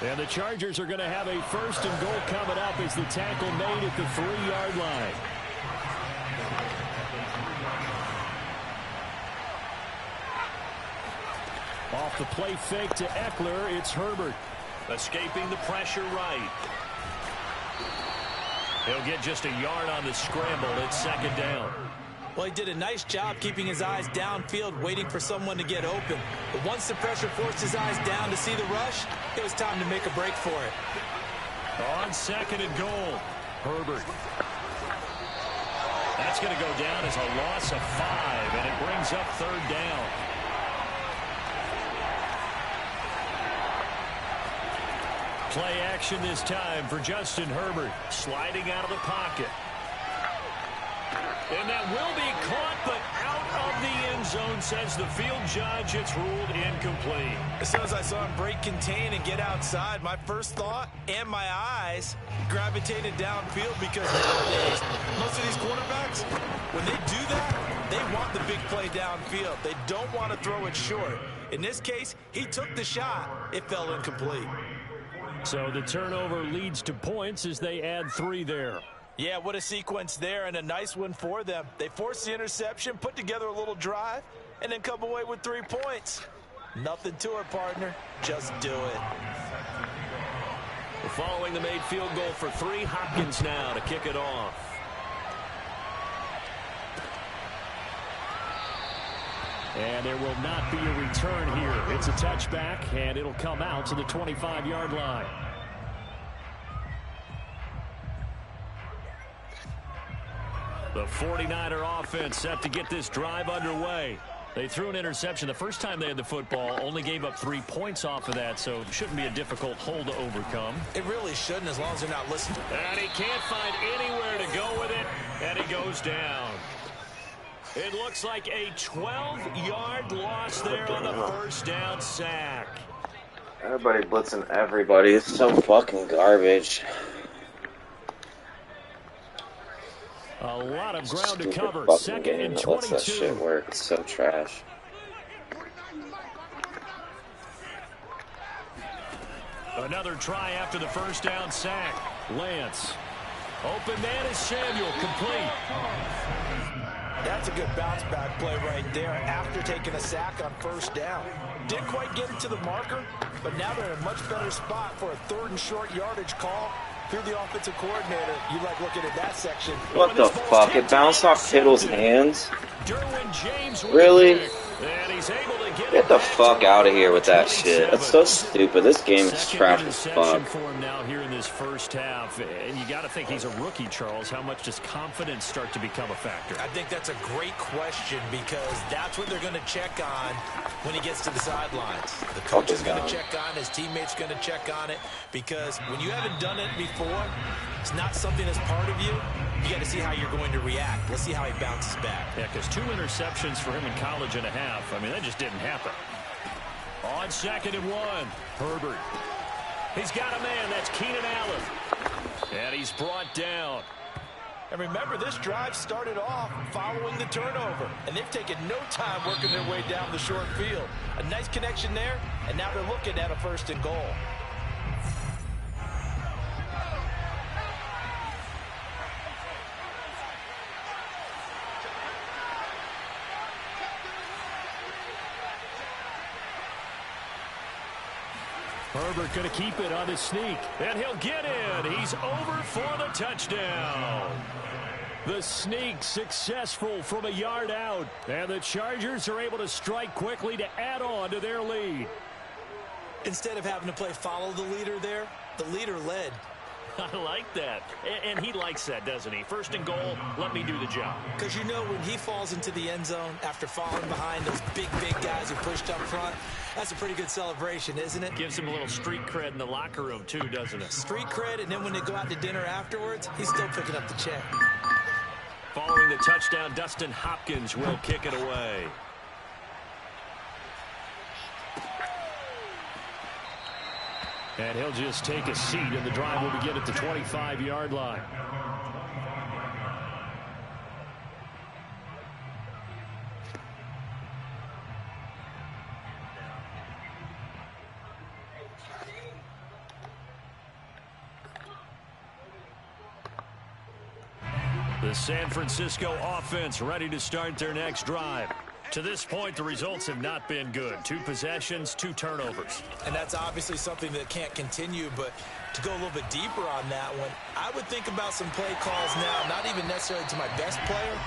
And the Chargers are going to have a 1st and goal coming up as the tackle made at the 3-yard line. Off the play fake to Eckler, it's Herbert. Escaping the pressure right. He'll get just a yard on the scramble. It's 2nd down. Well, he did a nice job keeping his eyes downfield, waiting for someone to get open. But once the pressure forced his eyes down to see the rush, it was time to make a break for it. On 2nd and goal, Herbert. That's going to go down as a loss of 5, and it brings up 3rd down. Play action this time for Justin Herbert, sliding out of the pocket. And that will be caught, but out of the end zone, says the field judge. It's ruled incomplete. As soon as I saw him break contain and get outside, my first thought and my eyes gravitated downfield because nowadays, most of these quarterbacks, when they do that, they want the big play downfield. They don't want to throw it short. In this case, he took the shot. It fell incomplete. So the turnover leads to points as they add 3 there. Yeah, what a sequence there, and a nice one for them. They forced the interception, put together a little drive, and then come away with 3 points. Nothing to it, partner. Just do it. following the made field goal for 3, Hopkins now to kick it off. And there will not be a return here. It's a touchback, and it'll come out to the 25-yard line. The 49er offense set to get this drive underway. They threw an interception the first time they had the football, only gave up 3 points off of that, so it shouldn't be a difficult hole to overcome. It really shouldn't, as long as they're not listening. And he can't find anywhere to go with it, and he goes down. It looks like a 12-yard loss there on the first down sack. Everybody blitzing everybody. It's so fucking garbage. A lot of ground to Stupid cover. fucking 2nd game and that lets that 22. shit work. It's so trash. Another try after the first down sack. Lance. Open man is Samuel. Complete. That's a good bounce back play right there after taking a sack on first down. Didn't quite get it to the marker, but now they're in a much better spot for a 3rd and short yardage call. If you're the offensive coordinator, you like looking at that section. What the fuck? It bounced off Kittle's hands? Derwin James Really? And he's able to Get the fuck out of here with that shit. That's so stupid. This game is trash as fuck. For him now here in this first half, and you got to think he's a rookie, Charles. How much does confidence start to become a factor? I think that's a great question because that's what they're going to check on when he gets to the sidelines. The coach is going to check on, his teammates going to check on it, because when you haven't done it before, it's not something that's part of you. You got to see how you're going to react. Let's see how he bounces back. Yeah, because 2 interceptions for him in college and a half. I mean, that just didn't happen. On 2nd and 1, Herbert. He's got a man. That's Keenan Allen. And he's brought down. And remember, this drive started off following the turnover. And they've taken no time working their way down the short field. A nice connection there, and now they're looking at a 1st and goal. Herbert going to keep it on his sneak. And he'll get in. He's over for the touchdown. The sneak successful from a yard out. And the Chargers are able to strike quickly to add on to their lead. Instead of having to play follow the leader there, the leader led. I like that. And he likes that, doesn't he? 1st and goal, let me do the job. Because you know when he falls into the end zone after falling behind those big guys who pushed up front, that's a pretty good celebration, isn't it? Gives him a little street cred in the locker room, too, doesn't it? Street cred, and then when they go out to dinner afterwards, he's still picking up the check. Following the touchdown, Dustin Hopkins will kick it away. And he'll just take a seat, and the drive will begin at the 25-yard line. The San Francisco offense ready to start their next drive. To this point, the results have not been good. 2 possessions, 2 turnovers. And that's obviously something that can't continue, but to go a little bit deeper on that one, I would think about some play calls now, not even necessarily to my best player,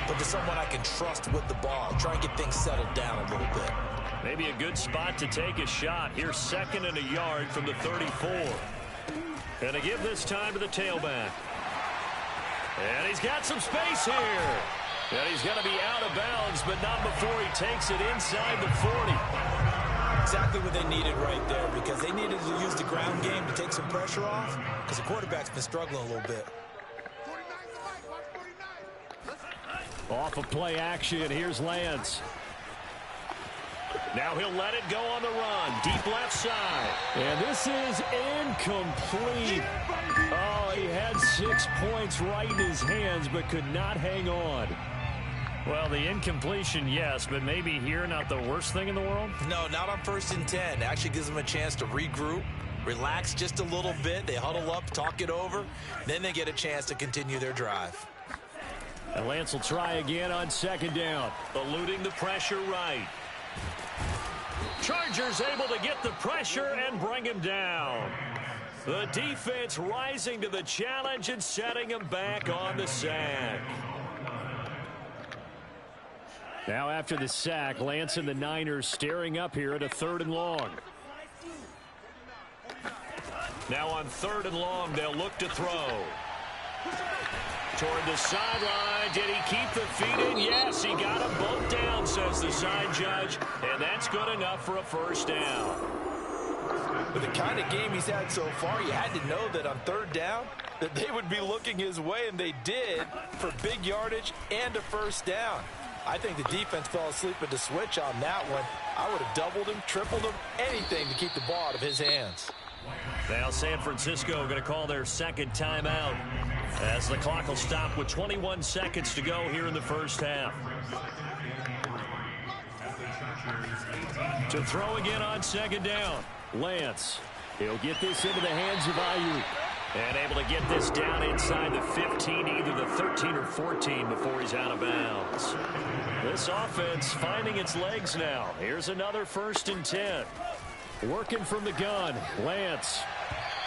but to someone I can trust with the ball. Try and get things settled down a little bit. Maybe a good spot to take a shot. Here's 2nd and a yard from the 34. And to give this time to the tailback. And he's got some space here. And he's going to be out of bounds, but not before he takes it inside the 40. Exactly what they needed right there, because they needed to use the ground game to take some pressure off, because the quarterback's been struggling a little bit. Off of play action, here's Lance. Now he'll let it go on the run. Deep left side. And this is incomplete. Oh, he had 6 points right in his hands, but could not hang on. Well, the incompletion, yes, but maybe here not the worst thing in the world? No, not on 1st and 10. Actually gives them a chance to regroup, relax just a little bit. They huddle up, talk it over. Then they get a chance to continue their drive. And Lance will try again on 2nd down. Eluding the pressure right. Chargers able to get the pressure and bring him down. The defense rising to the challenge and setting him back on the sack. Now after the sack, Lance and the Niners staring up here at a 3rd and long. Now on 3rd and long, they'll look to throw. Toward the sideline. Did he keep the feet in? Yes, he got them both down, says the side judge. And that's good enough for a 1st down. With the kind of game he's had so far, you had to know that on 3rd down, that they would be looking his way, and they did, for big yardage and a 1st down. I think the defense fell asleep at the switch on that one. I would have doubled him, tripled him, anything to keep the ball out of his hands. Now San Francisco going to call their 2nd timeout as the clock will stop with 21 seconds to go here in the 1st half. To throw again on 2nd down. Lance. He'll get this into the hands of Ayuk. And able to get this down inside the 15, either the 13 or 14 before he's out of bounds. This offense finding its legs now. Here's another 1st and 10. Working from the gun. Lance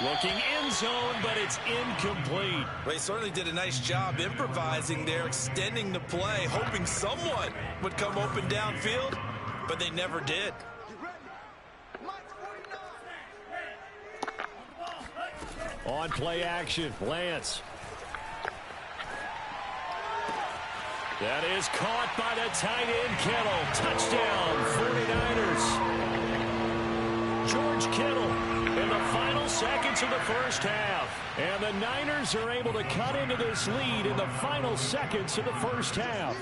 looking end zone, but it's incomplete. Well, he certainly did a nice job improvising there, extending the play, hoping someone would come open downfield, but they never did. On play action, Lance. That is caught by the tight end, Kittle. Touchdown, 49ers. George Kittle in the final seconds of the 1st half. And the Niners are able to cut into this lead in the final seconds of the 1st half.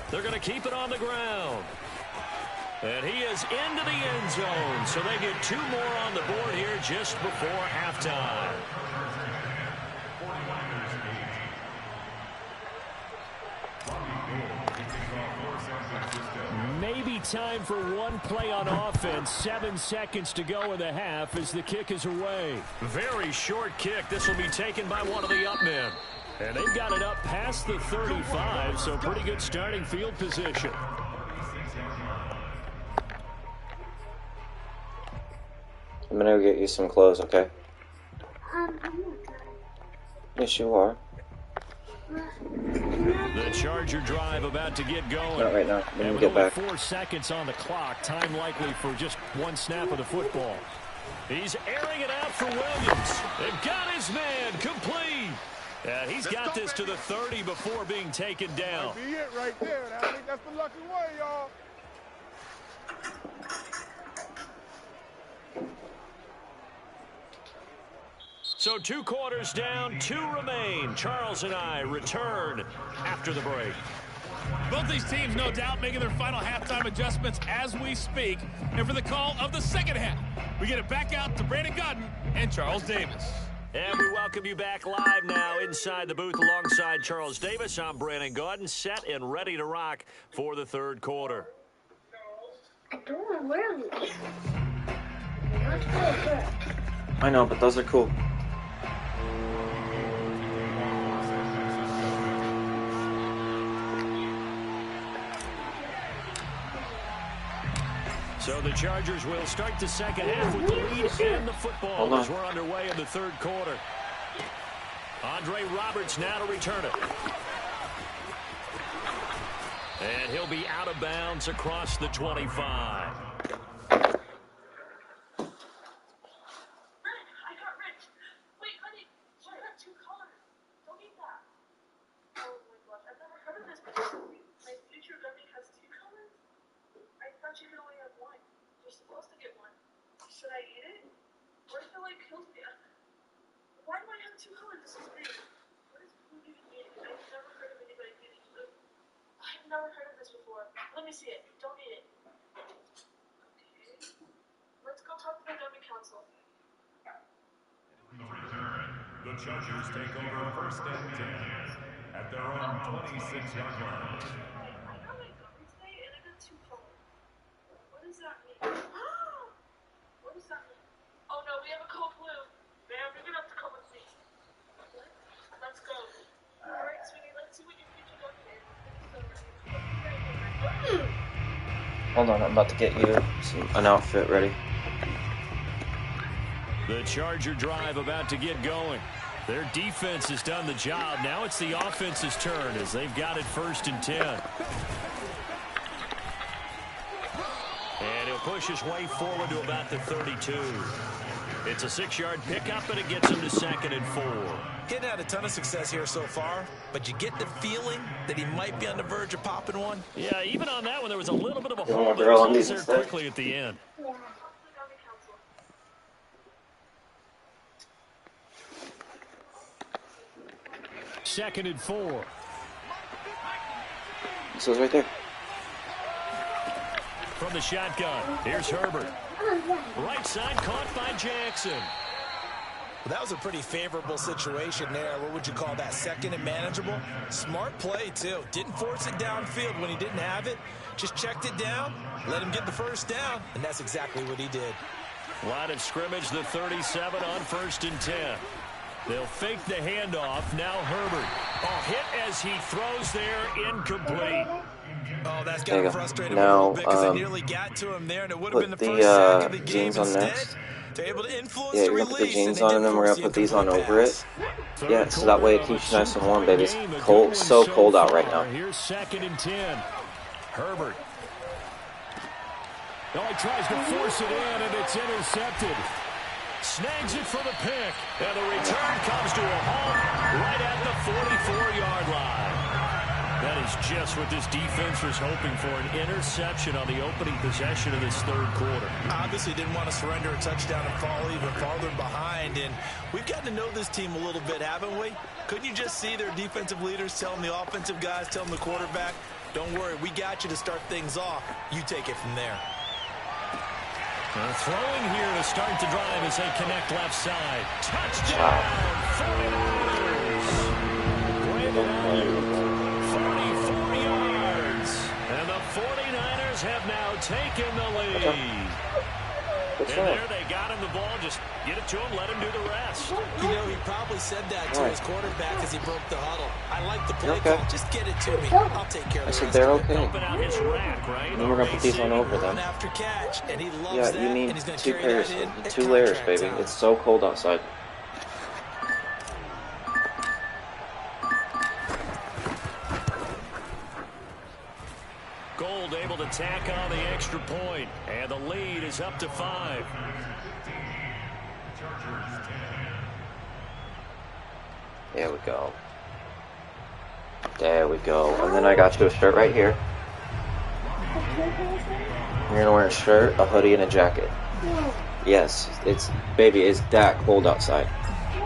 They're going to keep it on the ground. And he is into the end zone. So they get 2 more on the board here just before halftime. Maybe time for one play on offense. 7 seconds to go in the half as the kick is away. Very short kick. This will be taken by one of the up men. And they've got it up past the 35, so pretty good starting field position. I'm gonna go get you some clothes, okay? I'm not. Yes, you are. The Charger drive about to get going. Not right now. Let me And get with back. 4 seconds on the clock, time likely for just one snap of the football. He's airing it out for Williams. They've got his man complete. He's got this to the 30 before being taken down. That'd be it right there. I think that's the lucky way, y'all. So 2 quarters down, 2 remain. Charles and I return after the break. Both these teams, no doubt, making their final halftime adjustments as we speak. And for the call of the 2nd half, we get it back out to Brandon Godden and Charles Davis. And we welcome you back live now inside the booth alongside Charles Davis. I'm Brandon Godden, set and ready to rock for the 3rd quarter. I don't want to wear these. Not good. I know, but those are cool. So the Chargers will start the 2nd half with the lead and the football as we're underway in the 3rd quarter. Andre Roberts now to return it. And he'll be out of bounds across the 25. You can only have one. You're supposed to get one. Should I eat it? What if it like kills me? Why do I have 2 colors? This is weird. What is food even eating? I've never heard of anybody eating food. I've never heard of this before. Let me see it. Don't eat it. Okay. Let's go talk to the Dummy Council. The Chargers take over 1st and 10 at their own 26-yard line. I got my gummy today and I got 2 colors. What does that mean? What does that mean? Oh no, we have a cold blue. Man, we're gonna have to come and see. Let's go. Alright, sweetie, let's see what you Hold on, I'm about to get you an outfit ready. The Charger drive about to get going. Their defense has done the job. Now it's the offense's turn as they've got it 1st and 10. And he'll push his way forward to about the 32. It's a 6-yard pickup, and it gets him to 2nd and 4. Hitting had a ton of success here so far, but you get the feeling that he might be on the verge of popping one. Yeah, even on that one, there was a little bit of a hole, but girl it on was these there quickly at the end. Yeah. Second and 4. So it's right there. From the shotgun, here's Herbert. Right side caught by Jackson. Well, that was a pretty favorable situation there. What would you call that? 2nd and manageable? Smart play, too. Didn't force it downfield when he didn't have it. Just checked it down, let him get the 1st down, and that's exactly what he did. Line of scrimmage, the 37 on 1st and 10. They'll fake the handoff. Now Herbert. Oh, hit as he throws there, incomplete. Oh, that's got to frustrate him now, a little bit because they nearly got to him there, and it would have been the first sack of the game instead. They're able to influence the you're going to put the release, jeans and on, they and then we're going to didn't put these on force the over it. incomplete Yeah, so that way it keeps you nice and warm, baby. It's so cold out right now. Here's 2nd and 10. Herbert. Oh, he tries to force it in, and it's intercepted. Snags it for the pick, and the return comes to a halt right at the 44-yard line. That is just what this defense was hoping for, an interception on the opening possession of this 3rd quarter. Obviously didn't want to surrender a touchdown and fall even farther behind, and we've gotten to know this team a little bit, haven't we? Couldn't you just see their defensive leaders telling the offensive guys, telling the quarterback, don't worry, we got you to start things off. You take it from there. Throwing here to start the drive as they connect left side. Touchdown! 44 yards. And the 49ers have now taken the lead. And there they got him the ball. Just get it to him, let him do the rest. You know, he probably said that to his quarterback as he broke the huddle. I like the play call. Just get it to me. I'll take care of the rest. They're okay. Helping out his rack, right? And then we're going to put these on over them. After catch, and he loves Yeah, that, you need and he's gonna 2 carry pairs, that in 2 layers, contract baby. time. It's so cold outside. Gold able to tack on the extra point, and the lead is up to 5. There we go. There we go. And then I got you a shirt right here. You're gonna wear a shirt, a hoodie, and a jacket. Yes, baby, it's that cold outside.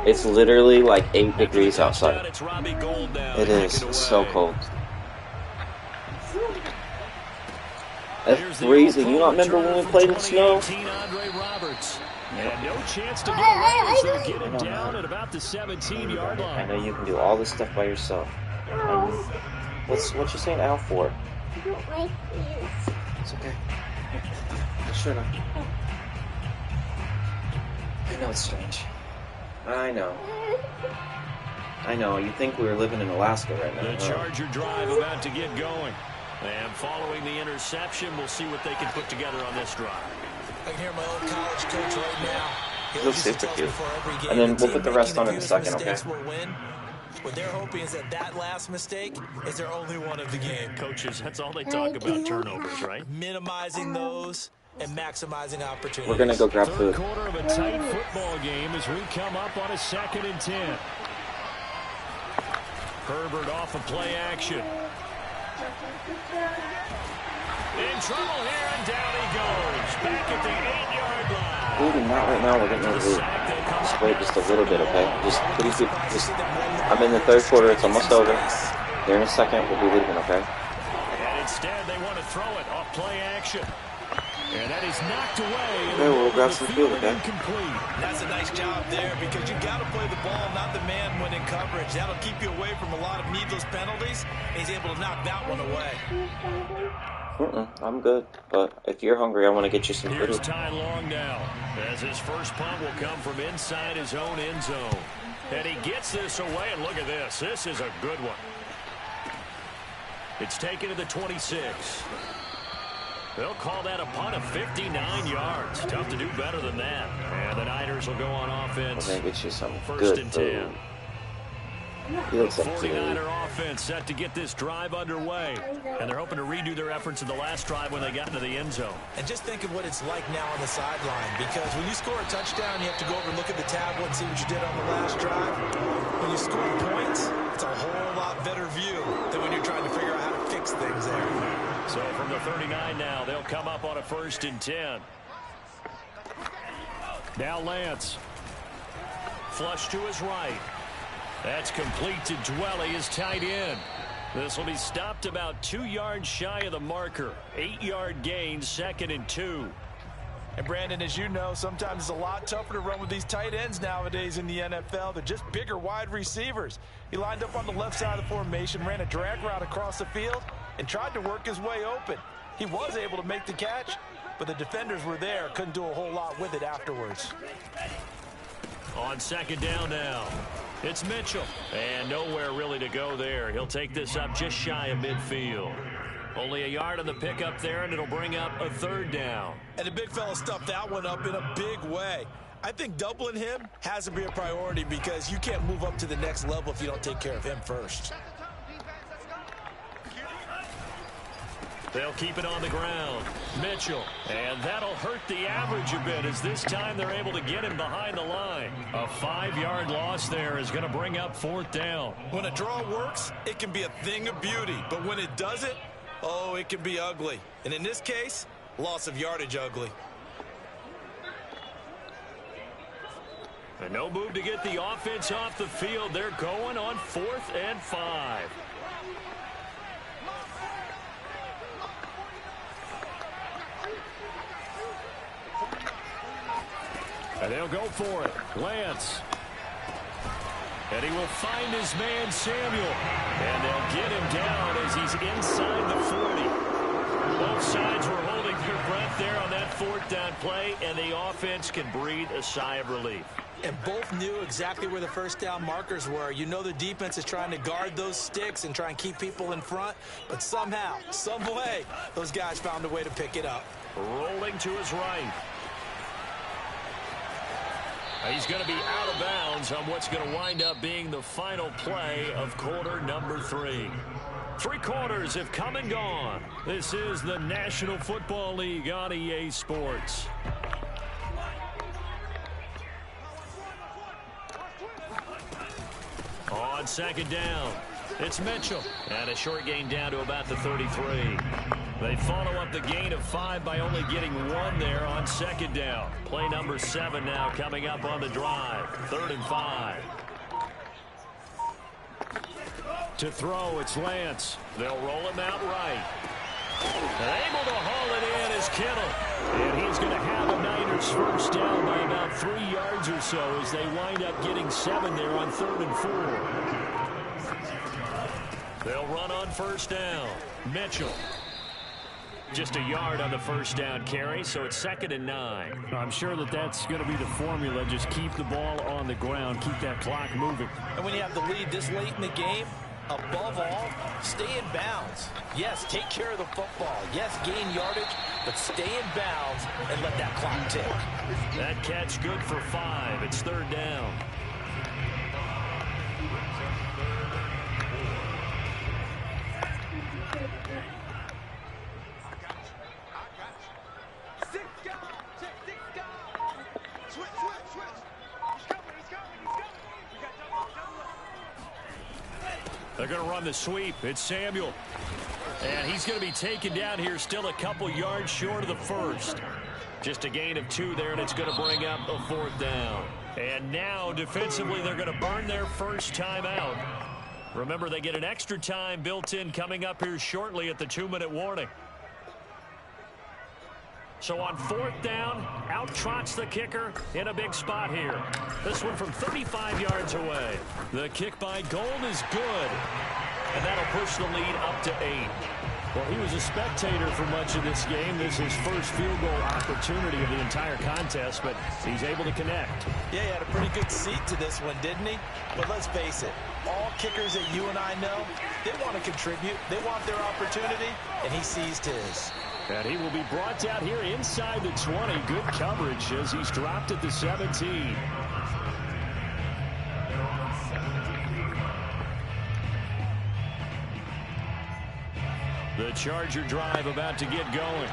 It's literally like 8 degrees outside. It is. It's so cold. That's freezing. You don't remember when we played in snow? And no chance to get away as they get it down at about the 17-yard line. I know you can do all this stuff by yourself. What you saying Al for? I don't like this. It's okay. Put shirt on. I know it's strange. I know. I know. You think we were living in Alaska right now. The Charger drive about to get going. And following the interception, we'll see what they can put together on this drive. I can hear my old college coach right now. He looks super cute. And then we'll put the rest on in a second, okay? What they're hoping is that last mistake is their only one of the game. Coaches, that's all they talk about, turnovers, right? Minimizing those and maximizing opportunities. We're going to go grab food. 3rd quarter of a tight football game as we come up on a 2nd and 10. Herbert off of play action. In trouble here, and down he goes. Back at the 8-yard line. Food, not right now. We're getting no food. Just wait just a little bit, okay? I'm in the 3rd quarter. It's almost over. Here in a second, we'll be leaving, okay? And instead, they want to throw it off play action. And that is knocked away. Okay, we'll grab some food, okay? Incomplete. That's a nice job there because you got to play the ball, not the man when in coverage. That'll keep you away from a lot of needless penalties. And he's able to knock that one away. I'm good. But if you're hungry, I want to get you some food. Here's Ty Long now, as his first punt will come from inside his own end zone. And he gets this away, and look at this. This is a good one. It's taken to the 26. They'll call that a punt of 59 yards. Tough to do better than that. And the Niners will go on offense. I think it's just some First good and food. 10. He The looks up to me. 49er offense set to get this drive underway. And they're hoping to redo their efforts in the last drive when they got into the end zone. And just think of what it's like now on the sideline, because when you score a touchdown, you have to go over and look at the tablet and see what you did on the last drive. When you score points, it's a whole lot better view than when you're trying to figure out how to fix things there. So from the 39 now, they'll come up on a 1st and 10. Now Lance. Flush to his right. That's complete to Dwelly, his tight end. This will be stopped about 2 yards shy of the marker. 8-yard gain, 2nd and 2. And Brandon, as you know, sometimes it's a lot tougher to run with these tight ends nowadays in the NFL. They're just bigger wide receivers. He lined up on the left side of the formation, ran a drag route across the field, and tried to work his way open. He was able to make the catch, but the defenders were there, couldn't do a whole lot with it afterwards. On 2nd down now, it's Mitchell. And nowhere really to go there. He'll take this up just shy of midfield. Only a yard on the pickup there, and it'll bring up a 3rd down. And the big fella stuffed that one up in a big way. I think doubling him has to be a priority, because you can't move up to the next level if you don't take care of him first. They'll keep it on the ground. Mitchell. And that'll hurt the average a bit, as this time they're able to get him behind the line. A 5-yard loss there is going to bring up 4th down. When a draw works, it can be a thing of beauty. But when it doesn't, oh, it can be ugly. And in this case, loss of yardage ugly. And no move to get the offense off the field. They're going on 4th and 5. And they'll go for it. Lance. And he will find his man, Samuel. And they'll get him down as he's inside the 40. Both sides were holding their breath there on that 4th down play, and the offense can breathe a sigh of relief. And both knew exactly where the 1st down markers were. You know the defense is trying to guard those sticks and try and keep people in front, but somehow, some way, those guys found a way to pick it up. Rolling to his right. He's going to be out of bounds on what's going to wind up being the final play of quarter number 3. 3 quarters have come and gone. This is the National Football League on EA Sports. On 2nd down, it's Mitchell. And a short gain down to about the 33. They follow up the gain of 5 by only getting 1 there on 2nd down. Play number 7 now coming up on the drive. 3rd and 5. To throw, it's Lance. They'll roll him out right. And able to haul it in is Kittle. And he's going to have the Niners 1st down by about 3 yards or so as they wind up getting 7 there on 3rd and 4. They'll run on 1st down. Mitchell. Just a yard on the 1st down carry, so it's 2nd and 9. I'm sure that's going to be the formula. Just keep the ball on the ground, keep that clock moving. And when you have the lead this late in the game, above all, stay in bounds. Yes, take care of the football. Yes, gain yardage, but stay in bounds and let that clock tick. That catch good for 5. It's 3rd down. They're going to run the sweep. It's Samuel. And he's going to be taken down here still a couple yards short of the 1st. Just a gain of 2 there, and it's going to bring up a 4th down. And now, defensively, they're going to burn their 1st time out. Remember, they get an extra time built in coming up here shortly at the 2-minute warning. So on 4th down, out trots the kicker in a big spot here. This one from 35 yards away. The kick by Gold is good. And that'll push the lead up to 8. Well, he was a spectator for much of this game. This is his first field goal opportunity of the entire contest, but he's able to connect. Yeah, he had a pretty good seat to this one, didn't he? But let's face it, all kickers that you and I know, they want to contribute. They want their opportunity, and he seized his. And he will be brought down here inside the 20. Good coverage as he's dropped at the 17. The Charger drive about to get going.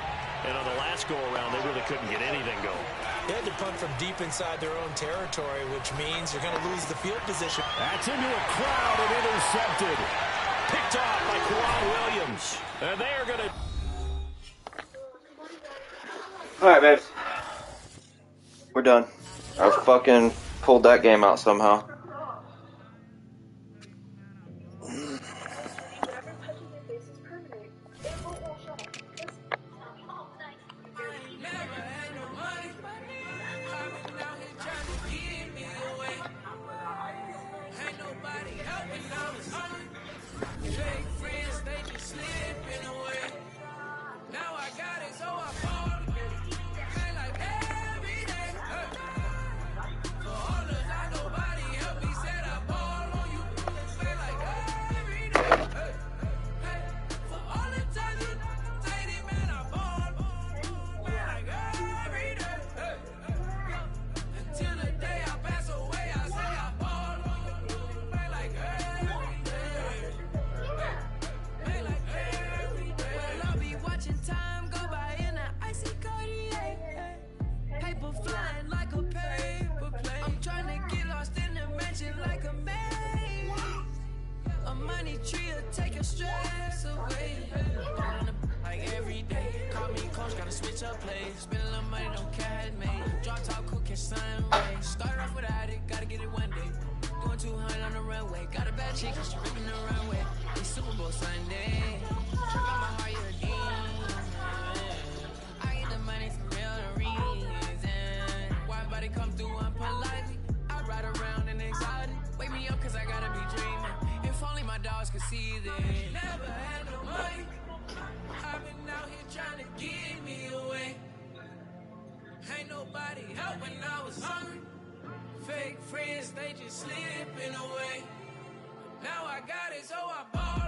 And on the last go-around, they really couldn't get anything going. They had to punt from deep inside their own territory, which means you're going to lose the field position. That's into a crowd and intercepted. Picked off by Kawhi Williams. And they are going to... All right, babes. We're done. I fucking pulled that game out somehow. Fake friends, they just slipping away. Now I got it, so I bought